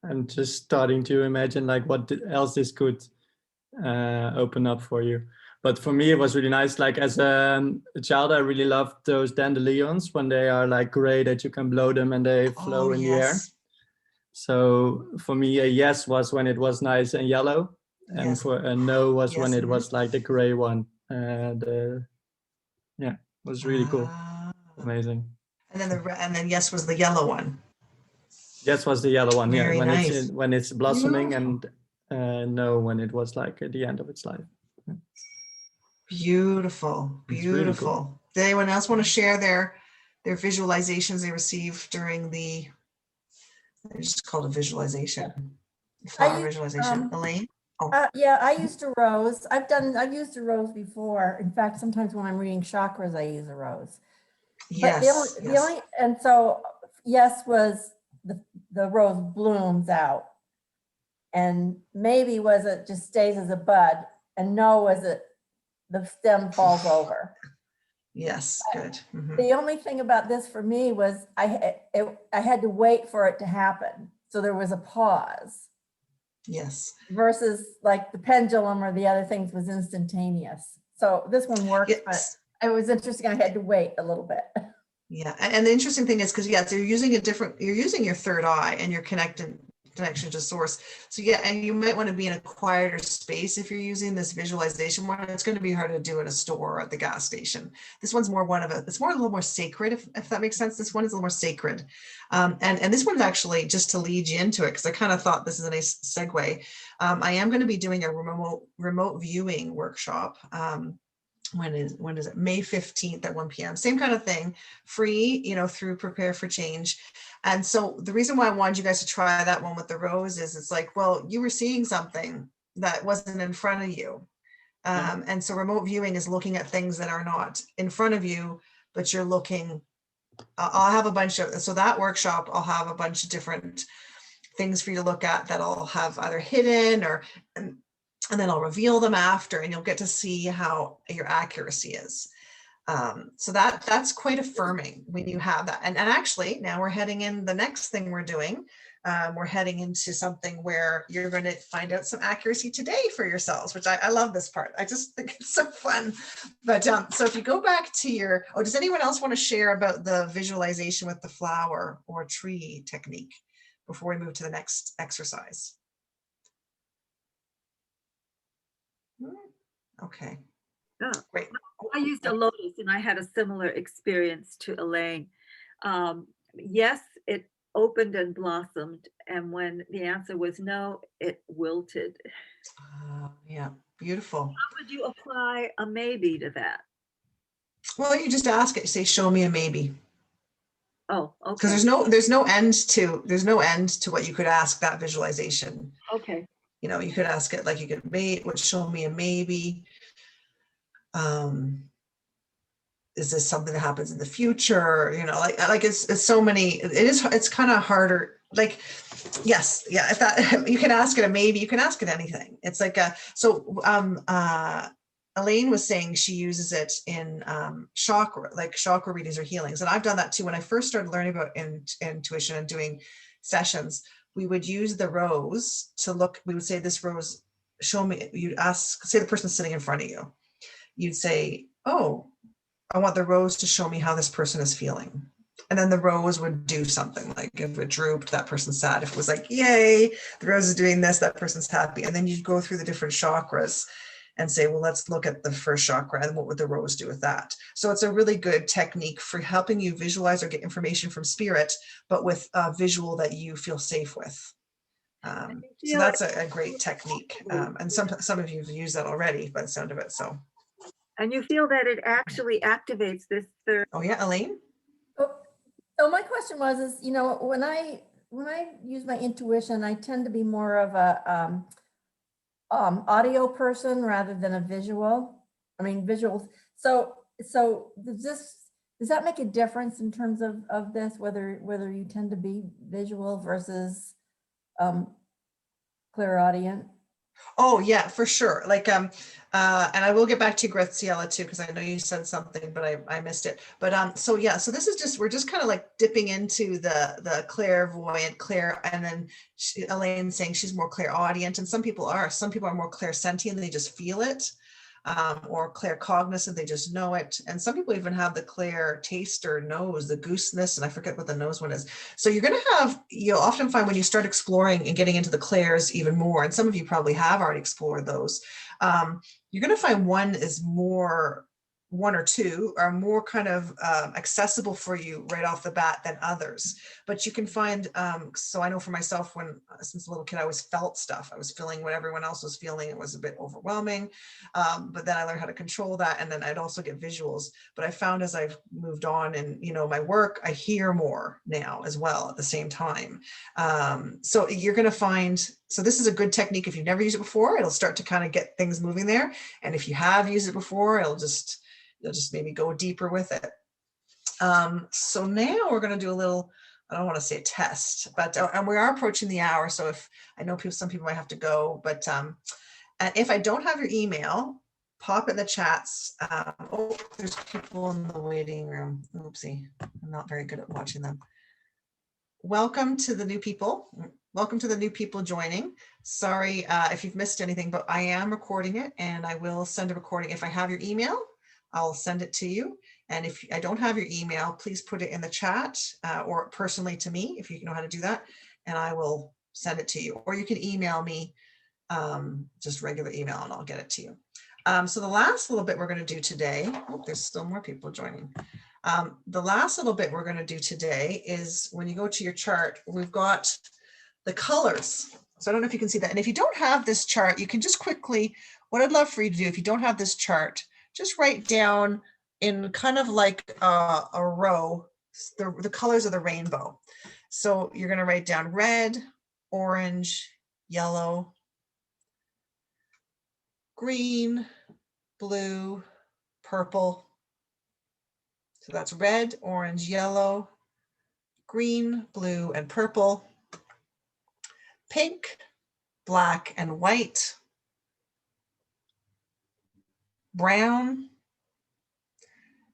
I'm just starting to imagine like what else this could open up for you. But for me, it was really nice. Like as a child, I really loved those dandelions when they are like gray that you can blow them and they flow in the air. So for me, a yes was when it was nice and yellow, and for a no was when it was like the gray one. Yeah, it was really cool, amazing. And then yes was the yellow one. Yes was the yellow one. Very yeah, nice. when it's blossoming, and no when it was like at the end of its life. Beautiful, beautiful. Really cool. Did anyone else want to share their visualizations they received during the, it's just called a visualization, flower visualization? Elaine? Oh. Yeah, I used a rose. I've used a rose before. In fact, sometimes when I'm reading chakras, I use a rose. But Yes. the only, and so yes was the rose blooms out, and maybe was it just stays as a bud, and no was it the stem falls over. Yes, good. The only thing about this for me was I had to wait for it to happen. So there was a pause. Yes. Versus like the pendulum or the other things was instantaneous. So this one works, yes. But it was interesting. I had to wait a little bit. Yeah, and the interesting thing is because you're using you're using your third eye and your connection to source. So yeah, and you might want to be in a quieter space if you're using this visualization one. It's going to be hard to do at a store or at the gas station. This one's more it's a little more sacred, if that makes sense. This one is a little more sacred. And this one's actually, just to lead you into it, because I kind of thought this is a nice segue. I am going to be doing a remote viewing workshop. When is it? May 15th at 1 p.m. Same kind of thing, free, through Prepare for Change. And so the reason why I wanted you guys to try that one with the rose is it's like, well, you were seeing something that wasn't in front of you. And so remote viewing is looking at things that are not in front of you, but you're looking, I'll have a bunch of, so that workshop, I'll have a bunch of different things for you to look at that I'll have either hidden and then I'll reveal them after, and you'll get to see how your accuracy is. So that's quite affirming when you have that. And actually, now we're heading in the next thing we're doing. We're heading into something where you're going to find out some accuracy today for yourselves, which I love this part. I just think it's so fun. But so if you go back to does anyone else want to share about the visualization with the flower or tree technique before we move to the next exercise? Okay, great. I used a lotus and I had a similar experience to Elaine. Yes, it opened and blossomed, And when the answer was no, it wilted. Yeah, beautiful. How would you apply a maybe to that? Well, you just ask it, you say, show me a maybe. Oh, Because okay. there's no end to what you could ask that visualization. Okay. You know, you could ask it like you could show me a maybe. Is this something that happens in the future? You know, like it's so many, it's kind of harder. Like, yes, yeah, if that, you can ask it a maybe, you can ask it anything. It's like Elaine was saying she uses it in chakra readings or healings. And I've done that too. When I first started learning about intuition and doing sessions, we would use the rose to look, we would say, this rose, show me, you'd ask, say the person sitting in front of you. You'd say, oh, I want the rose to show me how this person is feeling. And then the rose would do something, like if it drooped, that person's sad. If it was like, yay, the rose is doing this, that person's happy. And then you'd go through the different chakras and say, well, let's look at the first chakra and what would the rose do with that? So it's a really good technique for helping you visualize or get information from spirit, but with a visual that you feel safe with. So that's a great technique. And some of you have used that already by the sound of it. So. And you feel that it actually activates this third. Oh yeah, Elaine? So my question was, you know, when I use my intuition, I tend to be more of a audio person rather than a visual. I mean, visuals. So does that make a difference in terms of this, whether you tend to be visual versus clairaudient? Oh yeah, for sure. Like, and I will get back to Graciela too, because I know you said something, but I missed it. But so yeah, so this is just, we're just kind of like dipping into the clairvoyant, and then Elaine saying she's more clairaudient, and some people are more clairsentient, they just feel it. Or claircognizant, they just know it. And some people even have the clair taster nose, the gooseness, and I forget what the nose one is. So you'll often find when you start exploring and getting into the clairs even more, and some of you probably have already explored those, you're going to find one or two are more kind of accessible for you right off the bat than others. But you can find, so I know for myself, since a little kid, I always felt stuff. I was feeling what everyone else was feeling. It was a bit overwhelming. But then I learned how to control that. And then I'd also get visuals. But I found as I've moved on and, my work, I hear more now as well at the same time. So you're going to find, so this is a good technique. If you've never used it before, it'll start to kind of get things moving there. And if you have used it before, you'll just maybe go deeper with it. So now we're going to do a little, I don't want to say test, but and we are approaching the hour. So if I know some people might have to go, but and if I don't have your email, pop in the chats. Oh, there's people in the waiting room. Oopsie, I'm not very good at watching them. Welcome to the new people. Welcome to the new people joining. Sorry if you've missed anything, but I am recording it and I will send a recording. If I have your email, I'll send it to you. And if I don't have your email, please put it in the chat or personally to me, if you know how to do that, and I will send it to you. Or you can email me, just regular email, and I'll get it to you. So the last little bit we're going to do today, there's still more people joining. The last little bit we're going to do today is when you go to your chart, we've got the colors. So I don't know if you can see that. And if you don't have this chart, you can just quickly, what I'd love for you to do, if you don't have this chart, just write down in kind of like a row, the colors of the rainbow. So you're going to write down red, orange, yellow, green, blue, purple. So that's red, orange, yellow, green, blue, and purple, pink, black, and white, brown.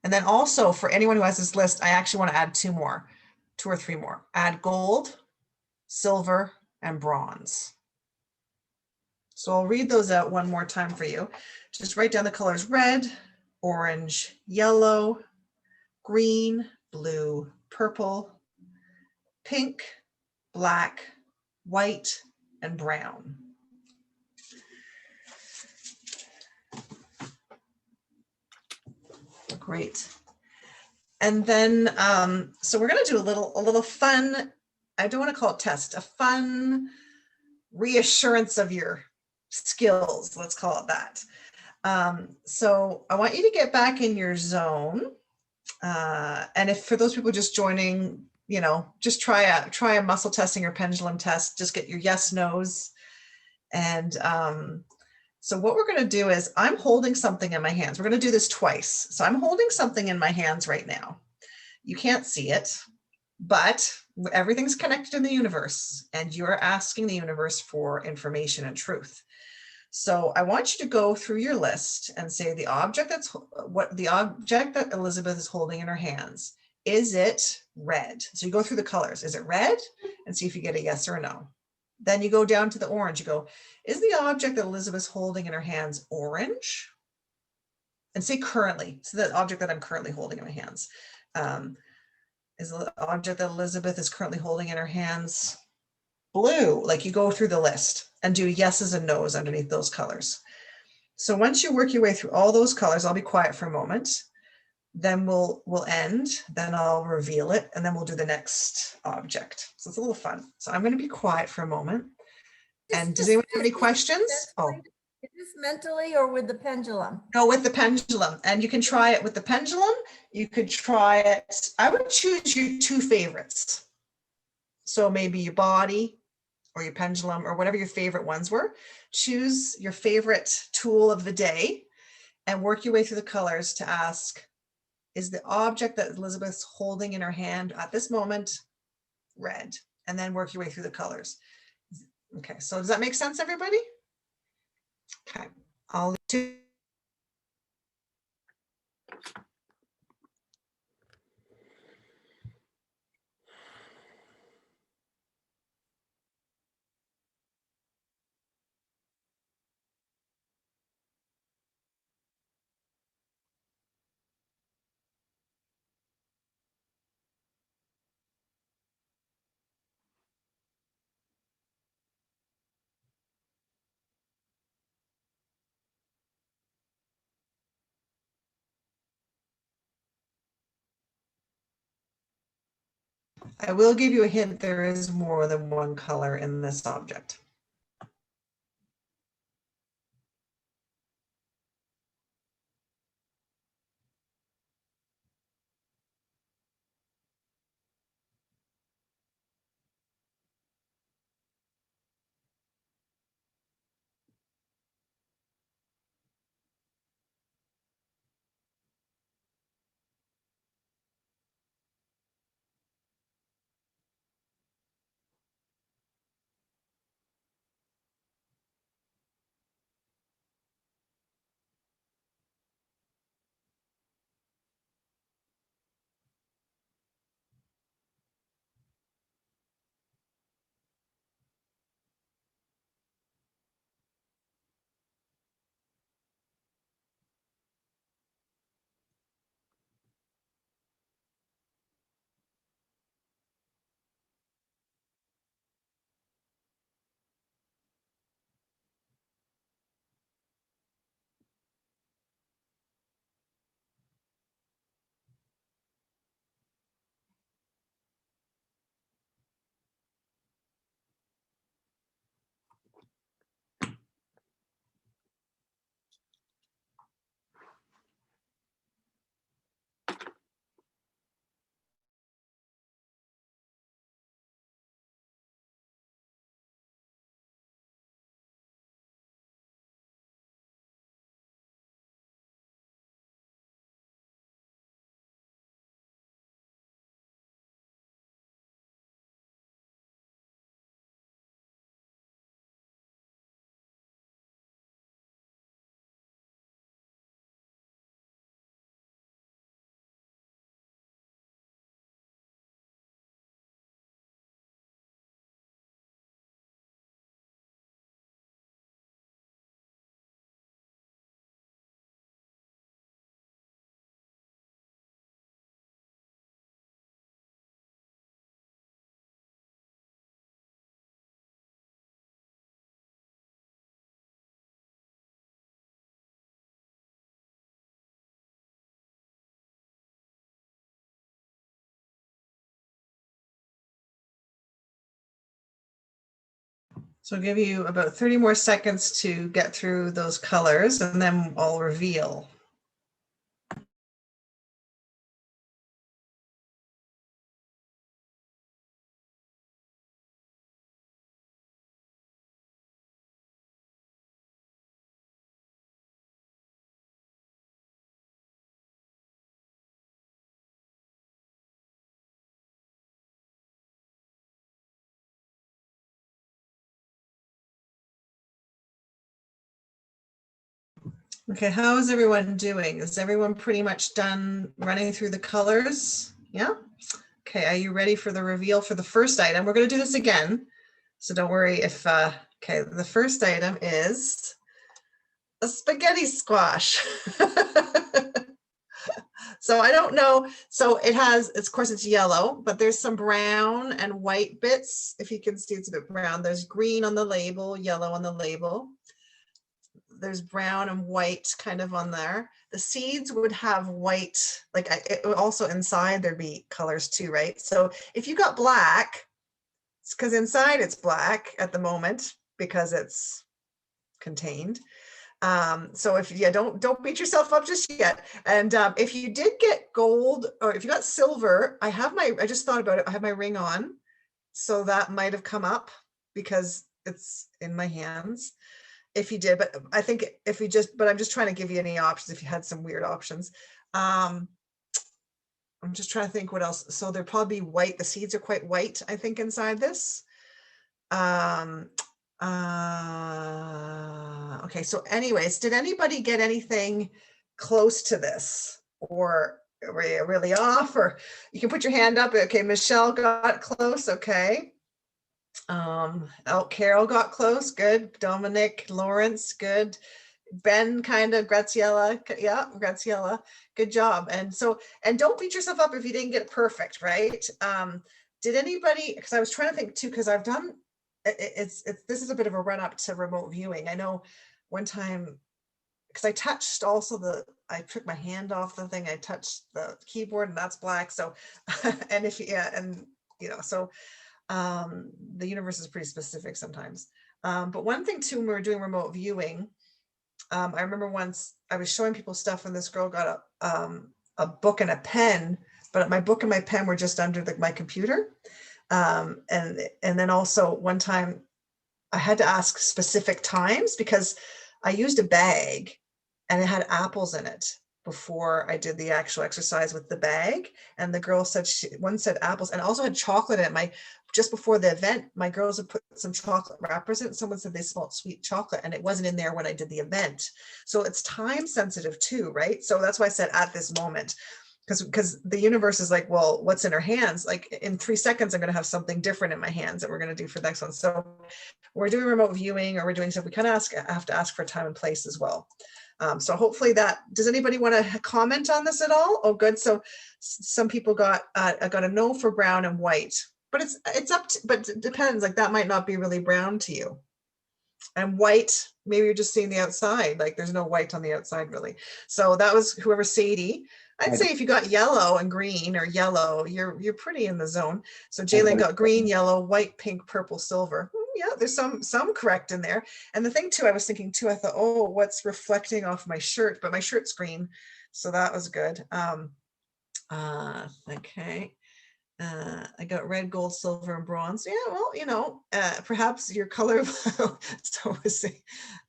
And then also for anyone who has this list, I actually want to add two or three more. Add gold, silver, and bronze. So I'll read those out one more time for you. Just write down the colors red, orange, yellow, green, blue, purple, pink, black, white, and brown. Great. And then, so we're going to do a little fun I don't want to call it test, a fun reassurance of your skills. Let's call it that. So I want you to get back in your zone. And if for those people just joining, just try a muscle testing or pendulum test, just get your yes, no's. And so what we're going to do is I'm holding something in my hands. We're going to do this twice. So I'm holding something in my hands right now. You can't see it, but everything's connected in the universe, and you're asking the universe for information and truth. So I want you to go through your list and say the object that Elizabeth is holding in her hands. Is it red? So you go through the colors. Is it red? And see if you get a yes or a no. Then you go down to the orange. You go, is the object that Elizabeth's holding in her hands orange? And say currently. So the object that I'm currently holding in my hands. Is the object that Elizabeth is currently holding in her hands blue? Like, you go through the list and do yeses and nos underneath those colors. So once you work your way through all those colors, I'll be quiet for a moment. Then we'll end, then I'll reveal it, and then we'll do the next object. So it's a little fun. So I'm going to be quiet for a moment. And does anyone have any questions? Oh, Is this mentally or with the pendulum? no, with the pendulum. And you can try it with the pendulum. You could try it. I would choose your two favorites. So maybe your body or your pendulum or whatever your favorite ones were. Choose your favorite tool of the day and work your way through the colors to ask, is the object that Elizabeth's holding in her hand at this moment red? And then work your way through the colors. Okay, so does that make sense, everybody? Okay, I'll do. I will give you a hint, there is more than one color in this object. So I'll give you about 30 more seconds to get through those colors and then I'll reveal. Okay, how is everyone doing? Is everyone pretty much done running through the colors? Yeah? Okay, are you ready for the reveal for the first item? We're going to do this again, so don't worry if, okay, the first item is a spaghetti squash. So I don't know, so it has, of course it's yellow, but there's some brown and white bits. If you can see, it's a bit brown. There's green on the label, yellow on the label. There's brown and white kind of on there. The seeds would have white, like it would also inside there'd be colors too, right? So if you got black, it's because inside it's black at the moment because it's contained. So if, yeah, don't beat yourself up just yet. And if you did get gold or if you got silver, I just thought about it. I have my ring on. So that might have come up because it's in my hands. If you did, but I think if you just, but I'm just trying to give you any options if you had some weird options. I'm just trying to think what else. So they're probably white. The seeds are quite white, I think, inside this. Okay, so anyways, did anybody get anything close to this or were you really off? Or you can put your hand up. Okay, Michelle got close. Okay. Carol got close. Good. Dominic, Lawrence, good. Ben, kind of. Graciela, yeah, Graciela, good job. And so, and don't beat yourself up if you didn't get it perfect, right? Did anybody, because I was trying to think too, because I've done, this is a bit of a run up to remote viewing. I know one time, because I touched also I took my hand off the thing, I touched the keyboard and that's black. So, and if, yeah, and you know, so the universe is pretty specific sometimes. But one thing too, when we were doing remote viewing, I remember once I was showing people stuff and this girl got a book and a pen, but my book and my pen were just under my computer. And then also one time I had to ask specific times because I used a bag and it had apples in it before I did the actual exercise with the bag. And the girl said, one said apples and also had chocolate in it. Just before the event, my girls had put some chocolate wrappers in it. Someone said they smelled sweet chocolate and it wasn't in there when I did the event. So it's time sensitive too, right? So that's why I said at this moment, because the universe is like, well, what's in her hands? Like in 3 seconds, I'm going to have something different in my hands that we're going to do for the next one. So we're doing remote viewing or we're doing stuff, we kind of have to ask for time and place as well. So hopefully does anybody want to comment on this at all? Oh, good. So some people got a no for brown and white, but it's up to, but it depends, like that might not be really brown to you. And white, maybe you're just seeing the outside, like there's no white on the outside really. So that was whoever, Sadie. I'd say if you got yellow and green or yellow, you're pretty in the zone. So Jalen got green, yellow, white, pink, purple, silver. Yeah, there's some correct in there. And the thing too, I was thinking too, I thought, oh, what's reflecting off my shirt? But my shirt's green. So that was good. Okay. I got red, gold, silver, and bronze. Yeah, well, you know, perhaps your color. So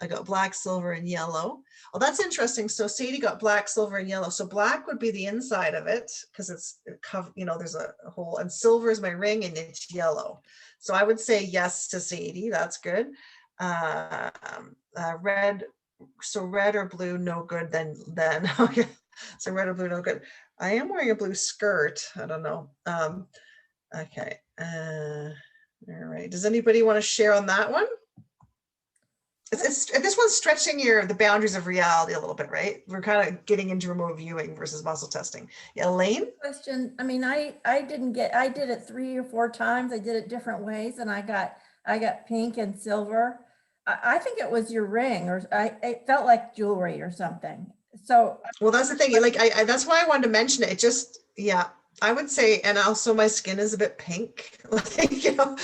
I got black, silver, and yellow. Oh, that's interesting. So Sadie got black, silver, and yellow. So black would be the inside of it because it's covered, you know, there's a hole, and silver is my ring and it's yellow. So I would say yes to Sadie. That's good. Red. So red or blue, no good. Then okay. So red or blue, no good. I am wearing a blue skirt. I don't know. Okay. All right. Does anybody want to share on that one? This one's stretching the boundaries of reality a little bit, right? We're kind of getting into remote viewing versus muscle testing. Yeah, Elaine? Question. I mean, I did it 3 or 4 times. I did it different ways and I got pink and silver. I think it was your ring or it felt like jewelry or something. So well, that's the thing. Like that's why I wanted to mention it. It just, yeah. I would say, and also my skin is a bit pink, like,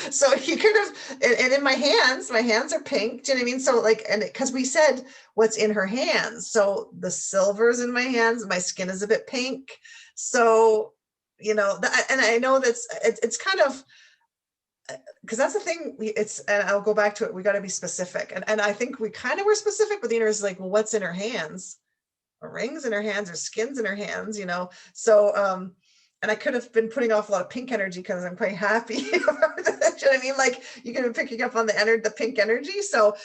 so you could have, and in my hands are pink. Do you know what I mean? So like, and because we said what's in her hands. So the silver's in my hands, my skin is a bit pink. So, and I know it's kind of, because that's the thing, and I'll go back to it, we got to be specific. And I think we kind of were specific, but the universe is like, well, what's in her hands? Rings in her hands or skins in her hands, so and I could have been putting off a lot of pink energy because I'm quite happy. You know what I mean? Like you could be picking up on the pink energy. So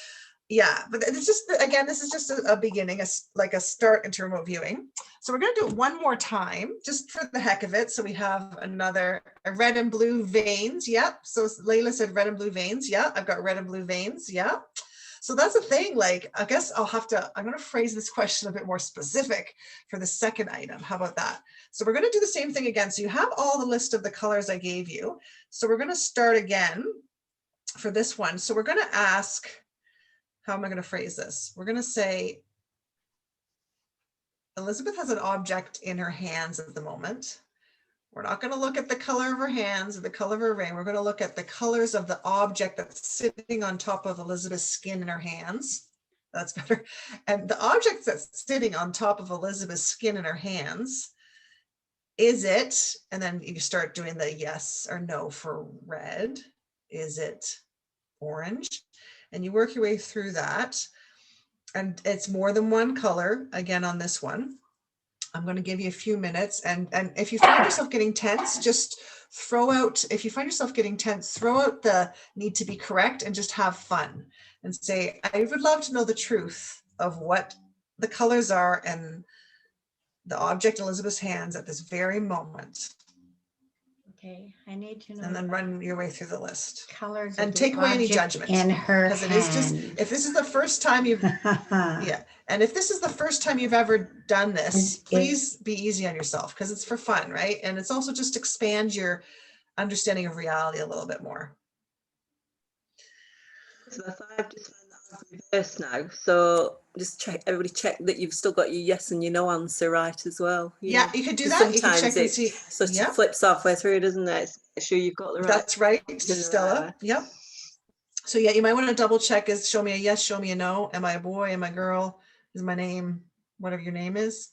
yeah, but it's just, again, this is just a beginning, like a start into remote viewing. So we're going to do it one more time just for the heck of it. So we have a red and blue veins. Yep. So Layla said red and blue veins. Yeah, I've got red and blue veins. Yeah. So that's the thing, like, I guess I'm going to phrase this question a bit more specific for the second item. How about that? So we're going to do the same thing again. So you have all the list of the colors I gave you. So we're going to start again for this one. So we're going to ask, how am I going to phrase this? We're going to say, Elizabeth has an object in her hands at the moment. We're not going to look at the color of her hands or the color of her ring. We're going to look at the colors of the object that's sitting on top of Elizabeth's skin in her hands. That's better. And the object that's sitting on top of Elizabeth's skin in her hands, is it, and then you start doing the yes or no for red. Is it orange? And you work your way through that. And it's more than one color, again, on this one. I'm going to give you a few minutes. And if you find yourself getting tense, just throw out the need to be correct and just have fun and say, I would love to know the truth of what the colors are and the object in Elizabeth's hands at this very moment. Okay, I need to know. And then run your way through the list. Colors and of the take away any object judgment. in her Because it is just, hand. if this is the first time you've, yeah. And if this is the first time you've ever done this, please be easy on yourself because it's for fun, right? And it's also just expand your understanding of reality a little bit more. So I've just found that reverse now. So just everybody check that you've still got your yes and your no answer right as well. Yeah, you could do that. You can check and see. So it flips halfway through, doesn't it? Make sure you've got the right. That's right, Stella. Yep. So yeah, you might want to double check is show me a yes, show me a no. Am I a boy? Am I a girl? Is my name whatever your name is?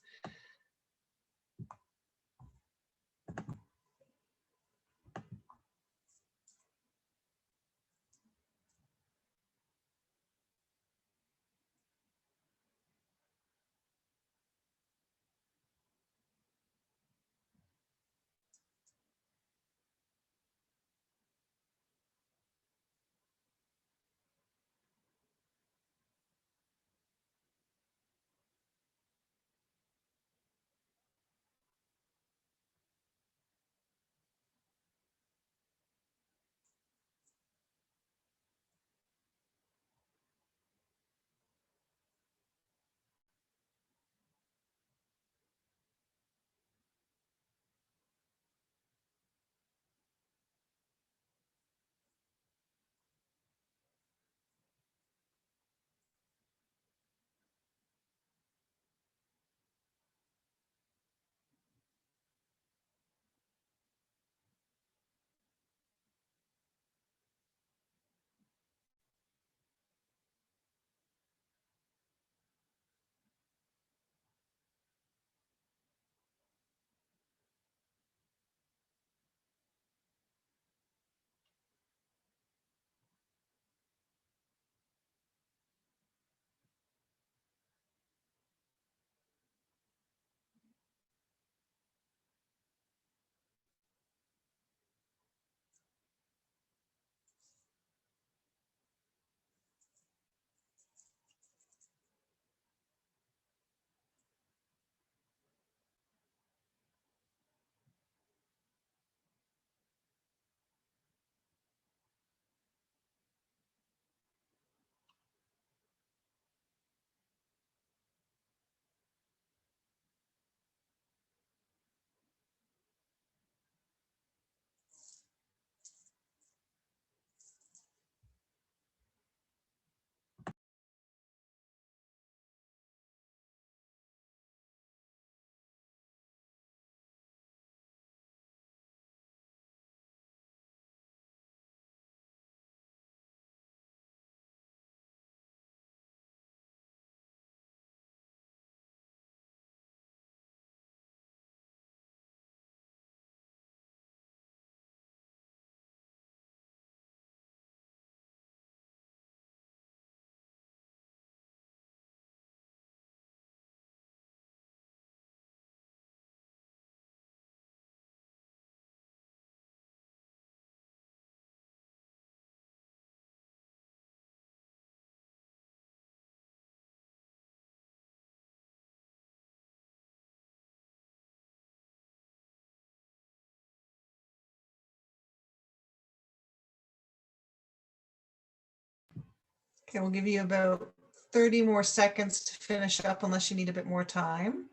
Okay, we'll give you about 30 more seconds to finish up unless you need a bit more time.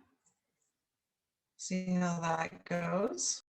See how that goes.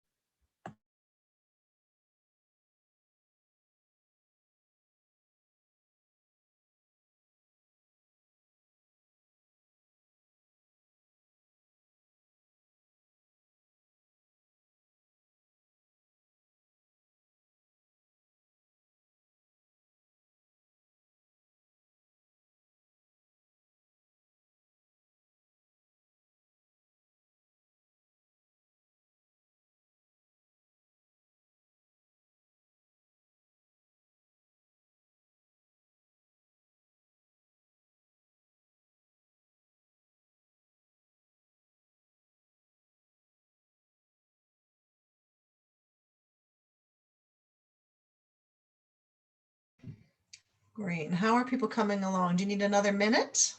Great. And how are people coming along? Do you need another minute?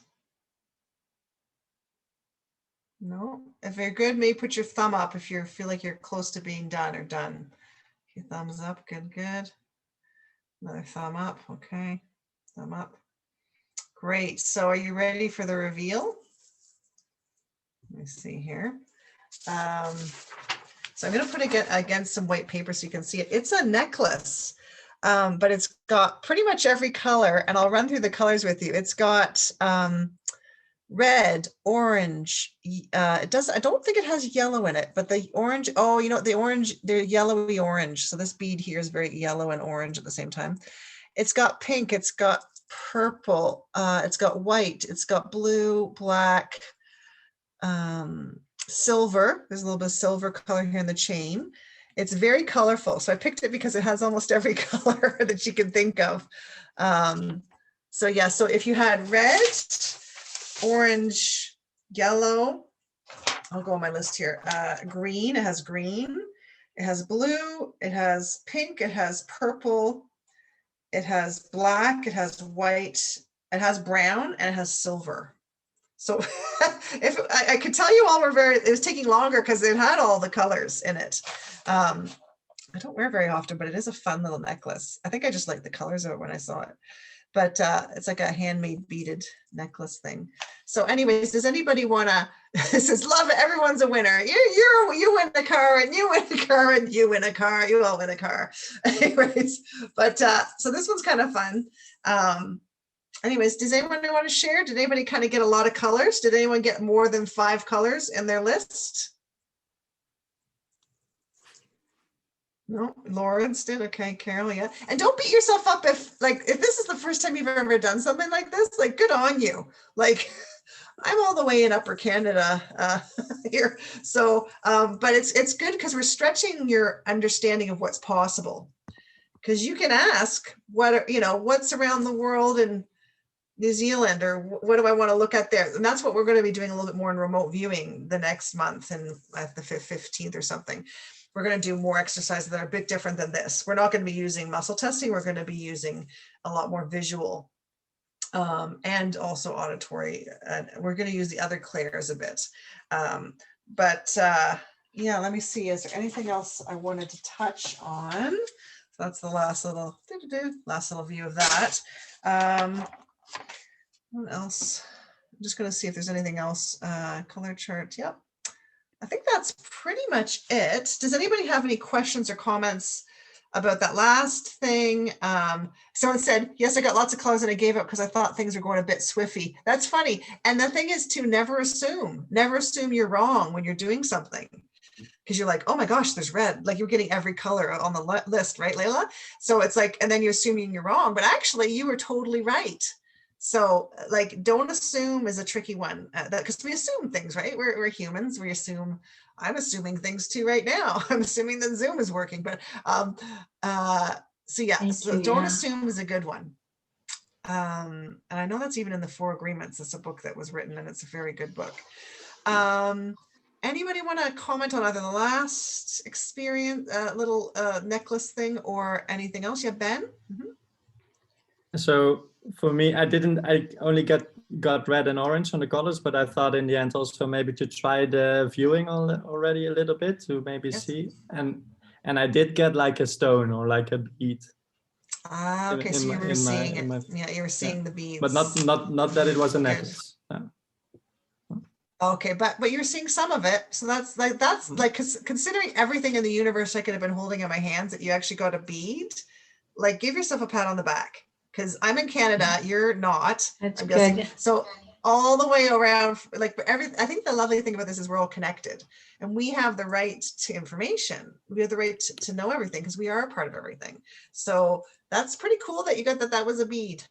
No. If you're good, maybe put your thumb up if you feel like you're close to being done or done. Okay, thumbs up. Good, good. Another thumb up. Okay. Thumb up. Great. So are you ready for the reveal? Let me see here. So I'm going to put it against some white paper so you can see it. It's a necklace, but it's got pretty much every color, and I'll run through the colors with you. It's got red, orange. I don't think it has yellow in it, but the orange, oh, you know, the orange, they're yellowy orange. So this bead here is very yellow and orange at the same time. It's got pink, it's got purple, it's got white, it's got blue, black, silver. There's a little bit of silver color here in the chain. It's very colorful. So I picked it because it has almost every color that you can think of. So yeah, so if you had red, orange, yellow, I'll go on my list here. Green, it has green, it has blue, it has pink, it has purple, it has black, it has white, it has brown, and it has silver. So if I could tell you all it was taking longer because it had all the colors in it. I don't wear it very often, but it is a fun little necklace. I think I just liked the colors of it when I saw it. But it's like a handmade beaded necklace thing. So anyways, does anybody want to, this is love, everyone's a winner. You win a car, and you win a car, and you win a car, you all win a car. Anyways, but so this one's kind of fun. Anyways, does anyone want to share? Did anybody kind of get a lot of colors? Did anyone get more than 5 colors in their list? No, Lawrence did. Okay, Carol, yeah. And don't beat yourself up if this is the first time you've ever done something like this, like good on you. Like I'm all the way in Upper Canada here. So, but it's good because we're stretching your understanding of what's possible. Because you can ask what's around the world and New Zealand, or what do I want to look at there? And that's what we're going to be doing a little bit more in remote viewing the next month, and at the 15th or something. We're going to do more exercises that are a bit different than this. We're not going to be using muscle testing. We're going to be using a lot more visual and also auditory. And we're going to use the other clairs a bit. Yeah, let me see. Is there anything else I wanted to touch on? So that's the last little view of that. What else? I'm just going to see if there's anything else. Color chart. Yep. I think that's pretty much it. Does anybody have any questions or comments about that last thing? Someone said, yes, I got lots of colors and I gave up because I thought things were going a bit swiffy. That's funny. And the thing is to never assume you're wrong when you're doing something. Because you're like, oh my gosh, there's red. Like you're getting every color on the list, right, Layla? So it's like, and then you're assuming you're wrong, but actually you were totally right. So like, don't assume is a tricky one because we assume things, right? We're humans. We assume. I'm assuming things too right now. I'm assuming that Zoom is working, but so yeah, so don't assume is a good one. And I know that's even in the 4 Agreements. It's a book that was written, and it's a very good book. Anybody want to comment on either the last experience, little necklace thing, or anything else? Yeah, Ben. Mm-hmm. So for me, I only got red and orange on the colors, but I thought in the end also maybe to try the viewing already a little bit to maybe see. And I did get like a stone or like a bead. Ah, okay, so you were seeing it. Yeah, you were seeing the beads. But not that it was a Good. necklace. Okay, but you're seeing some of it, so that's like considering everything in the universe I could have been holding in my hands, that you actually got a bead. Like, give yourself a pat on the back, because I'm in Canada, you're not. That's I'm guessing. good. So all the way around, like I think the lovely thing about this is we're all connected, and we have the right to information. We have the right to know everything because we are a part of everything. So that's pretty cool that you got that was a bead.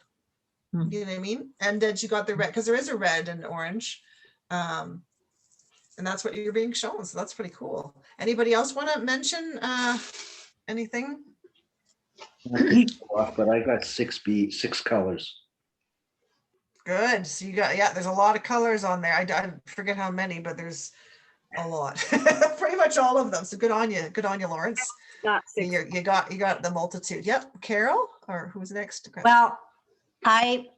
You know what I mean? And that you got the red, because there is a red and orange. And that's what you're being shown. So that's pretty cool. Anybody else want to mention anything? But I got six colors. Good. So you got, there's a lot of colors on there. I forget how many, but there's a lot. Pretty much all of them. So good on you. Good on you, Lawrence. Got six. You got the multitude. Yep. Carol, or who's next? Well, I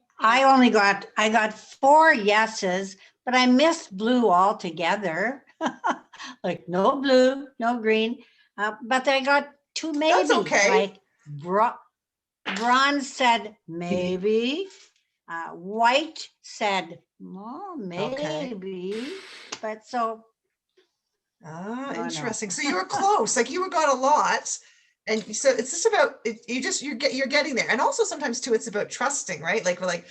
got 4 yeses, but I missed blue altogether. Like no blue, no green. But I got 2 maybes. That's okay. Like bronze said maybe. White said, oh, maybe. Okay. But so. Interesting. So you were close. Like you got a lot. And so it's just about you're getting there. And also sometimes too, it's about trusting, right? Like we're like,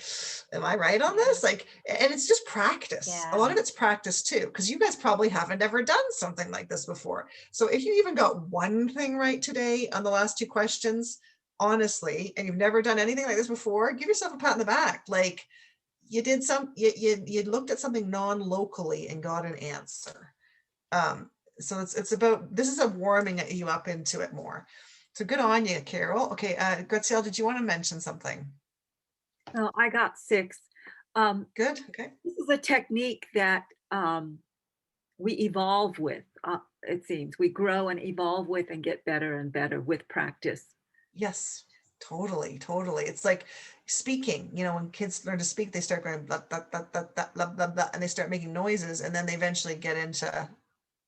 am I right on this? Like, and it's just practice. Yeah. A lot of it's practice too, because you guys probably haven't ever done something like this before. So if you even got one thing right today on the last 2 questions, honestly, and you've never done anything like this before, give yourself a pat on the back. Like you did you looked at something non-locally and got an answer. So it's about, this is a warming you up into it more. So good on you, Carol. Okay, Graciela, did you want to mention something? No, I got 6. Good, okay. This is a technique that we evolve with, it seems. We grow and evolve with and get better and better with practice. Yes, totally. It's like speaking, when kids learn to speak, they start going blah, blah, blah, blah, blah, blah, blah, blah, and they start making noises, and then they eventually get into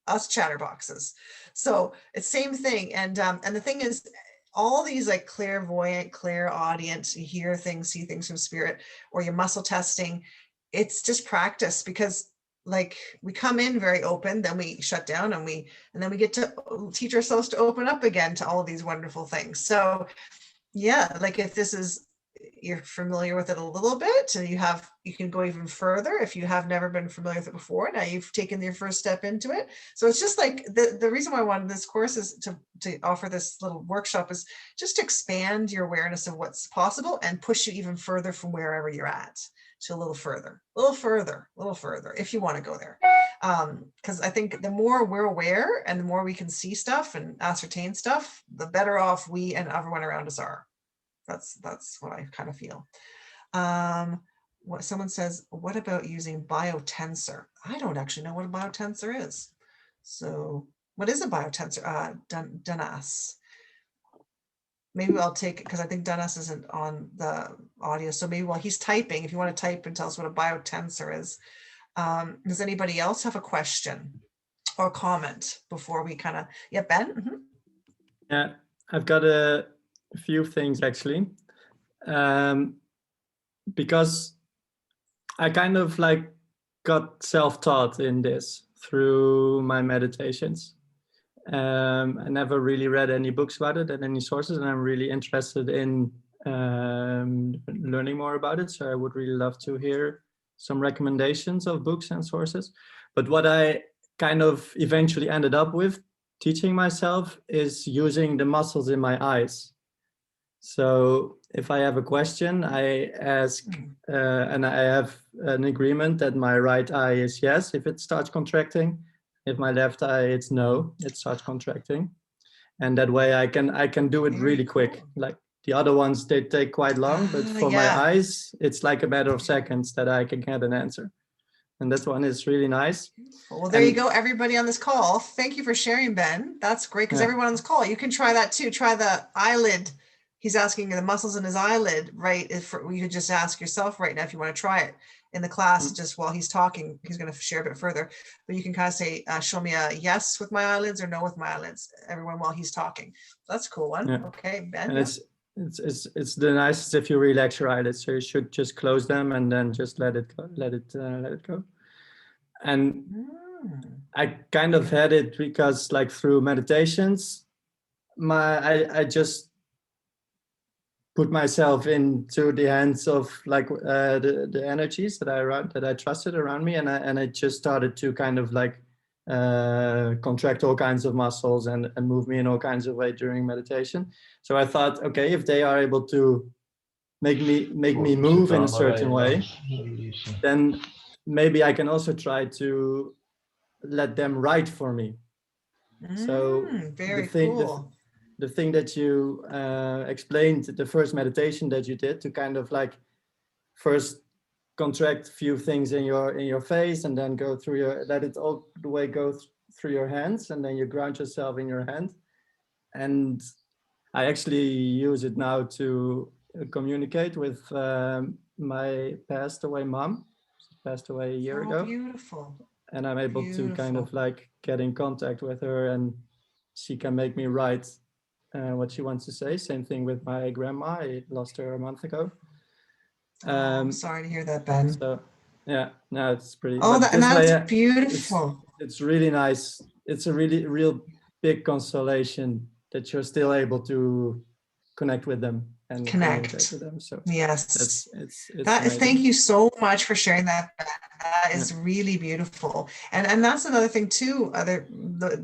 us chatterboxes. So it's same thing. And the thing is, all these like clairvoyant, clairaudient, you hear things, see things from spirit, or your muscle testing, it's just practice, because like we come in very open, then we shut down, and then we get to teach ourselves to open up again to all of these wonderful things. So yeah, like if this is, you're familiar with it a little bit, and you can go even further if you have never been familiar with it before. Now you've taken your first step into it. So it's just like the reason why I wanted this course is to offer this little workshop is just to expand your awareness of what's possible and push you even further from wherever you're at, to a little further, if you want to go there. Because I think the more we're aware and the more we can see stuff and ascertain stuff, the better off we and everyone around us are. That's what I kind of feel. What someone says, what about using Biotensor? I don't actually know what a Biotensor is. So what is a Biotensor? Danas. Maybe I'll take it because I think Danas isn't on the audio. So maybe while he's typing, if you want to type and tell us what a Biotensor is. Does anybody else have a question or comment before we kind of, Ben? Mm-hmm. Yeah, I've got a few things actually, because I kind of like got self-taught in this through my meditations. I never really read any books about it and any sources, and I'm really interested in learning more about it. So I would really love to hear some recommendations of books and sources. But what I kind of eventually ended up with teaching myself is using the muscles in my eyes. So if I have a question, I ask, and I have an agreement that my right eye is yes if it starts contracting. If my left eye, it's no, it starts contracting. And that way I can do it really quick. Like the other ones, they take quite long, but for my eyes, it's like a matter of seconds that I can get an answer. And that one is really nice. Well, there you go, everybody on this call. Thank you for sharing, Ben. That's great, because everyone on this call, you can try that too. Try the eyelid. He's asking the muscles in his eyelid, right? If you could just ask yourself right now if you want to try it in the class, just while he's talking. He's going to share a bit further, but you can kind of say, show me a yes with my eyelids or no with my eyelids, everyone, while he's talking. That's a cool one. Okay, Ben. And it's the nicest if you relax your eyelids. So you should just close them and then just let it go. And I kind of had it because like through meditations, I just put myself into the hands of like the energies that I trusted around me, and I just started to kind of like contract all kinds of muscles and move me in all kinds of ways during meditation. So I thought, okay, if they are able to make me move in a certain way, then maybe I can also try to let them write for me. So very cool. The thing that you explained, the first meditation that you did, to kind of like first contract a few things in your face and then go through let it all the way go through your hands, and then you ground yourself in your hand. And I actually use it now to communicate with my passed away mom. She passed away a year ago. Beautiful. And I'm able to kind of like get in contact with her, and she can make me write what she wants to say. Same thing with my grandma. I lost her a month ago. I'm sorry to hear that, Ben. So yeah, no, it's pretty. And that's beautiful. It's really nice. It's a real big consolation that you're still able to connect with them and communicate with them. So yes, it's thank you so much for sharing that. That is really beautiful. And that's another thing too.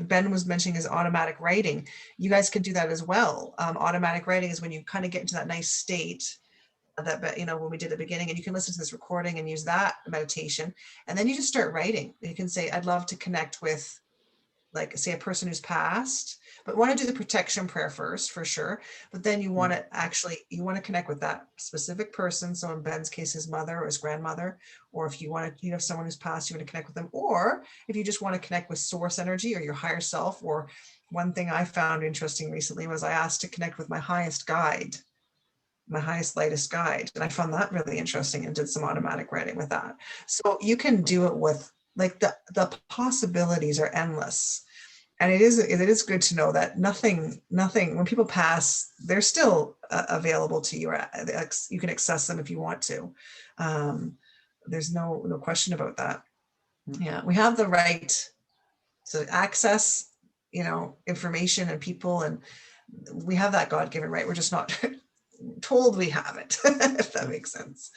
Ben was mentioning is automatic writing. You guys can do that as well. Automatic writing is when you kind of get into that nice state that, you know, when we did at the beginning, and you can listen to this recording and use that meditation, and then you just start writing. You can say, I'd love to connect with, like, say, a person who's passed, but want to do the protection prayer first for sure. But then you want to connect with that specific person. So in Ben's case, his mother or his grandmother, or if you want to, you know, someone who's passed, you want to connect with them, or if you just want to connect with source energy or your higher self. Or one thing I found interesting recently was I asked to connect with my highest guide, my highest, lightest guide. And I found that really interesting and did some automatic writing with that. So you can do it with, like, the possibilities are endless. And it is good to know that nothing, when people pass, they're still available to you. You can access them if you want to. There's no question about that. Yeah, we have the right to access, you know, information and people, and we have that God-given right. We're just not told we have it, if that makes sense.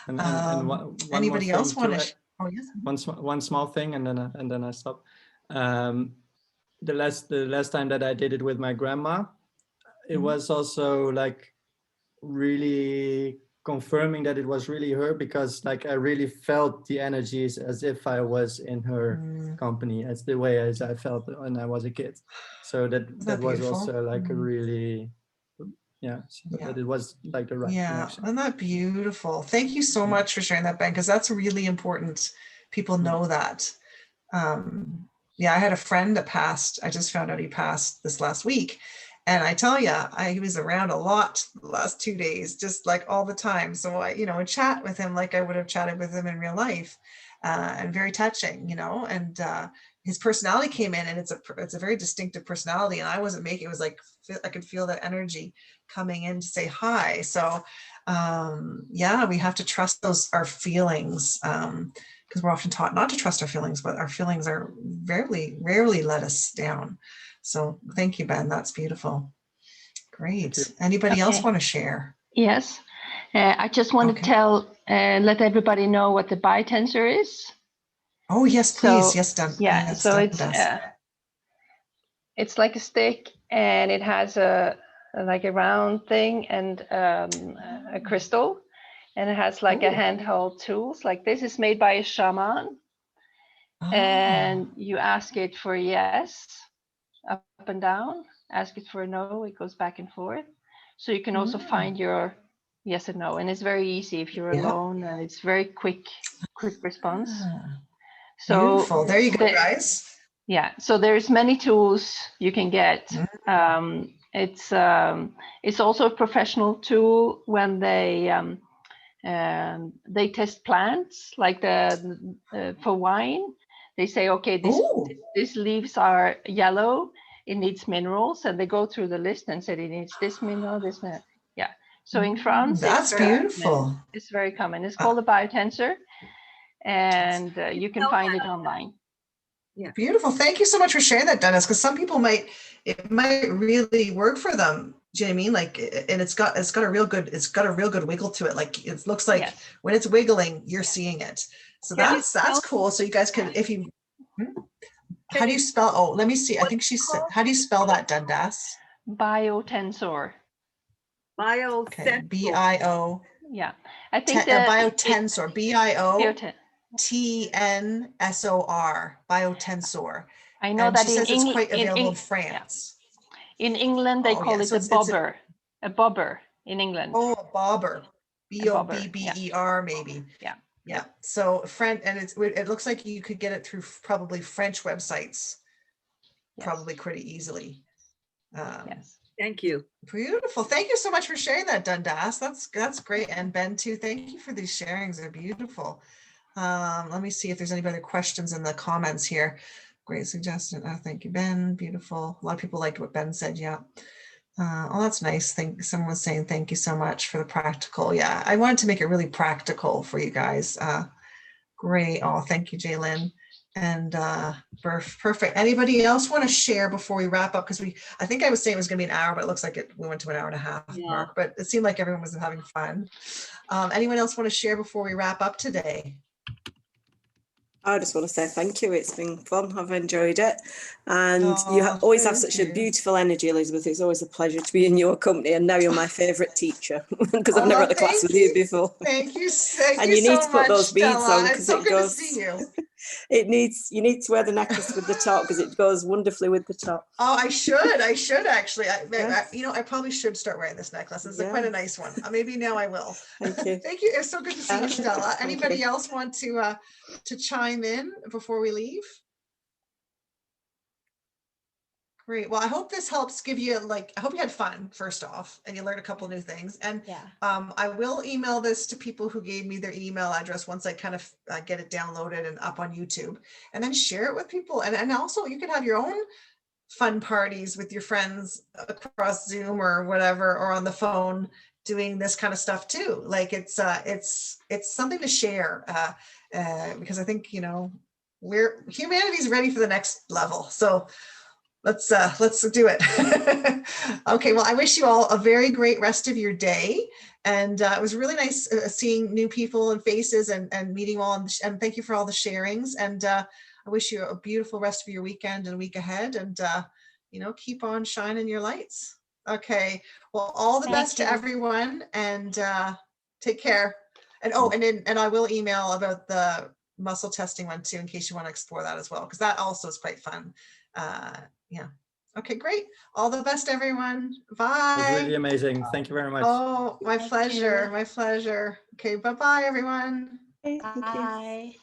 And one anybody else want to? Oh yes. One small thing, and then I stop. The last time that I did it with my grandma, it was also like really confirming that it was really her, because like I really felt the energies as if I was in her company, as the way as I felt when I was a kid. So that was beautiful? Also like a really that it was like the right connection. Isn't that beautiful? Thank you so much for sharing that, Ben, because that's really important. People know that. I had a friend that passed. I just found out he passed this last week. And I tell you, he was around a lot the last 2 days, just like all the time. So I, you know, would chat with him like I would have chatted with him in real life, and very touching, you know. And his personality came in, and it's a very distinctive personality. And I wasn't making, it was like I could feel that energy coming in to say hi. So we have to trust our feelings, because we're often taught not to trust our feelings, but our feelings are rarely let us down. So thank you, Ben. That's beautiful. Great. Anybody else want to share? Yes. I just want to let everybody know what the Biotensor is. Oh, yes, please. So, yes, Dan. Yeah. Yes, so it's like a stick, and it has a round thing and a crystal, and it has like a handheld tools. Like this is made by a shaman, and you ask it for yes, up and down, ask it for a no, it goes back and forth. So you can also find your yes and no, and it's very easy if you're alone, and it's very quick response. So beautiful. There you go, guys. Yeah, so there's many tools you can get. It's also a professional tool when they test plants, like for wine. They say, okay, these leaves are yellow, it needs minerals, and they go through the list and said it needs this mineral, this mineral. Yeah, So in France, That's it's very beautiful. common. It's very common. It's called a biotensor, and you can find it online. Yeah. Beautiful. Thank you so much for sharing that, Dennis, because some people it might really work for them. Do you know what I mean? Like, and it's got a real good wiggle to it. Like, it looks like Yes. when it's wiggling, you're seeing it. So Can you that's spell- cool. So you guys can, if you, how Can do you spell? Oh, let me see. I think she said, how do you spell that, Dundas? Biotensor. Okay, Biotensor. B-I-O. Yeah, I think the Biotensor, Bioten- Biotensor, Biotensor. I know And that she says it's quite available in yeah. France. In England, they Oh, call yeah, it so a it's bobber. A bobber in England. Oh, a bobber, B-O-B-B-E-R, maybe. Yeah. Yeah. So French, and it looks like you could get it through probably French websites, probably pretty easily. Yes. Thank you. Beautiful. Thank you so much for sharing that, Dundas. That's great. And Ben too. Thank you for these sharings. They're beautiful. Let me see if there's any other questions in the comments here. Great suggestion. Oh, thank you, Ben. Beautiful. A lot of people liked what Ben said. Yeah. Oh, that's nice. Someone was saying thank you so much for the practical. Yeah, I wanted to make it really practical for you guys. Great. Oh, thank you, Jaylyn. And perfect. Anybody else want to share before we wrap up? Because I think I was saying it was going to be an hour, but it looks like we went to an hour and a half mark. But it seemed like everyone was having fun. Anyone else want to share before we wrap up today? I just want to say thank you. It's been fun. I've enjoyed it. And you always have such a beautiful energy, Elizabeth. It's always a pleasure to be in your company. And now you're my favourite teacher because I've never had a class with you before. Thank you. And you need so to put those much, beads Stella. on because so it goes. To see you. You need to wear the necklace with the top because it goes wonderfully with the top. Oh, I should actually. I probably should start wearing this necklace. It's quite a nice one. Maybe now I will. Thank you. Thank you. It's so good to see you, Stella. Anybody else want to chime in before we leave? Great. Well, I hope this helps give you I hope you had fun first off and you learned a couple new things. And I will email this to people who gave me their email address once I kind of get it downloaded and up on YouTube, and then share it with people. And also you can have your own fun parties with your friends across Zoom or whatever, or on the phone doing this kind of stuff too. Like it's something to share because I think, humanity's ready for the next level. So let's do it. Okay. Well, I wish you all a very great rest of your day. And it was really nice seeing new people and faces and meeting all. And thank you for all the sharings. And I wish you a beautiful rest of your weekend and week ahead. And, keep on shining your lights. Okay. Well, all the best to everyone, and take care. And and I will email about the muscle testing one too, in case you want to explore that as well, because that also is quite fun. Yeah. Okay, great. All the best, everyone. Bye. It was really amazing. Thank you very much. Oh, my pleasure. My pleasure. Okay, bye-bye, everyone. Bye.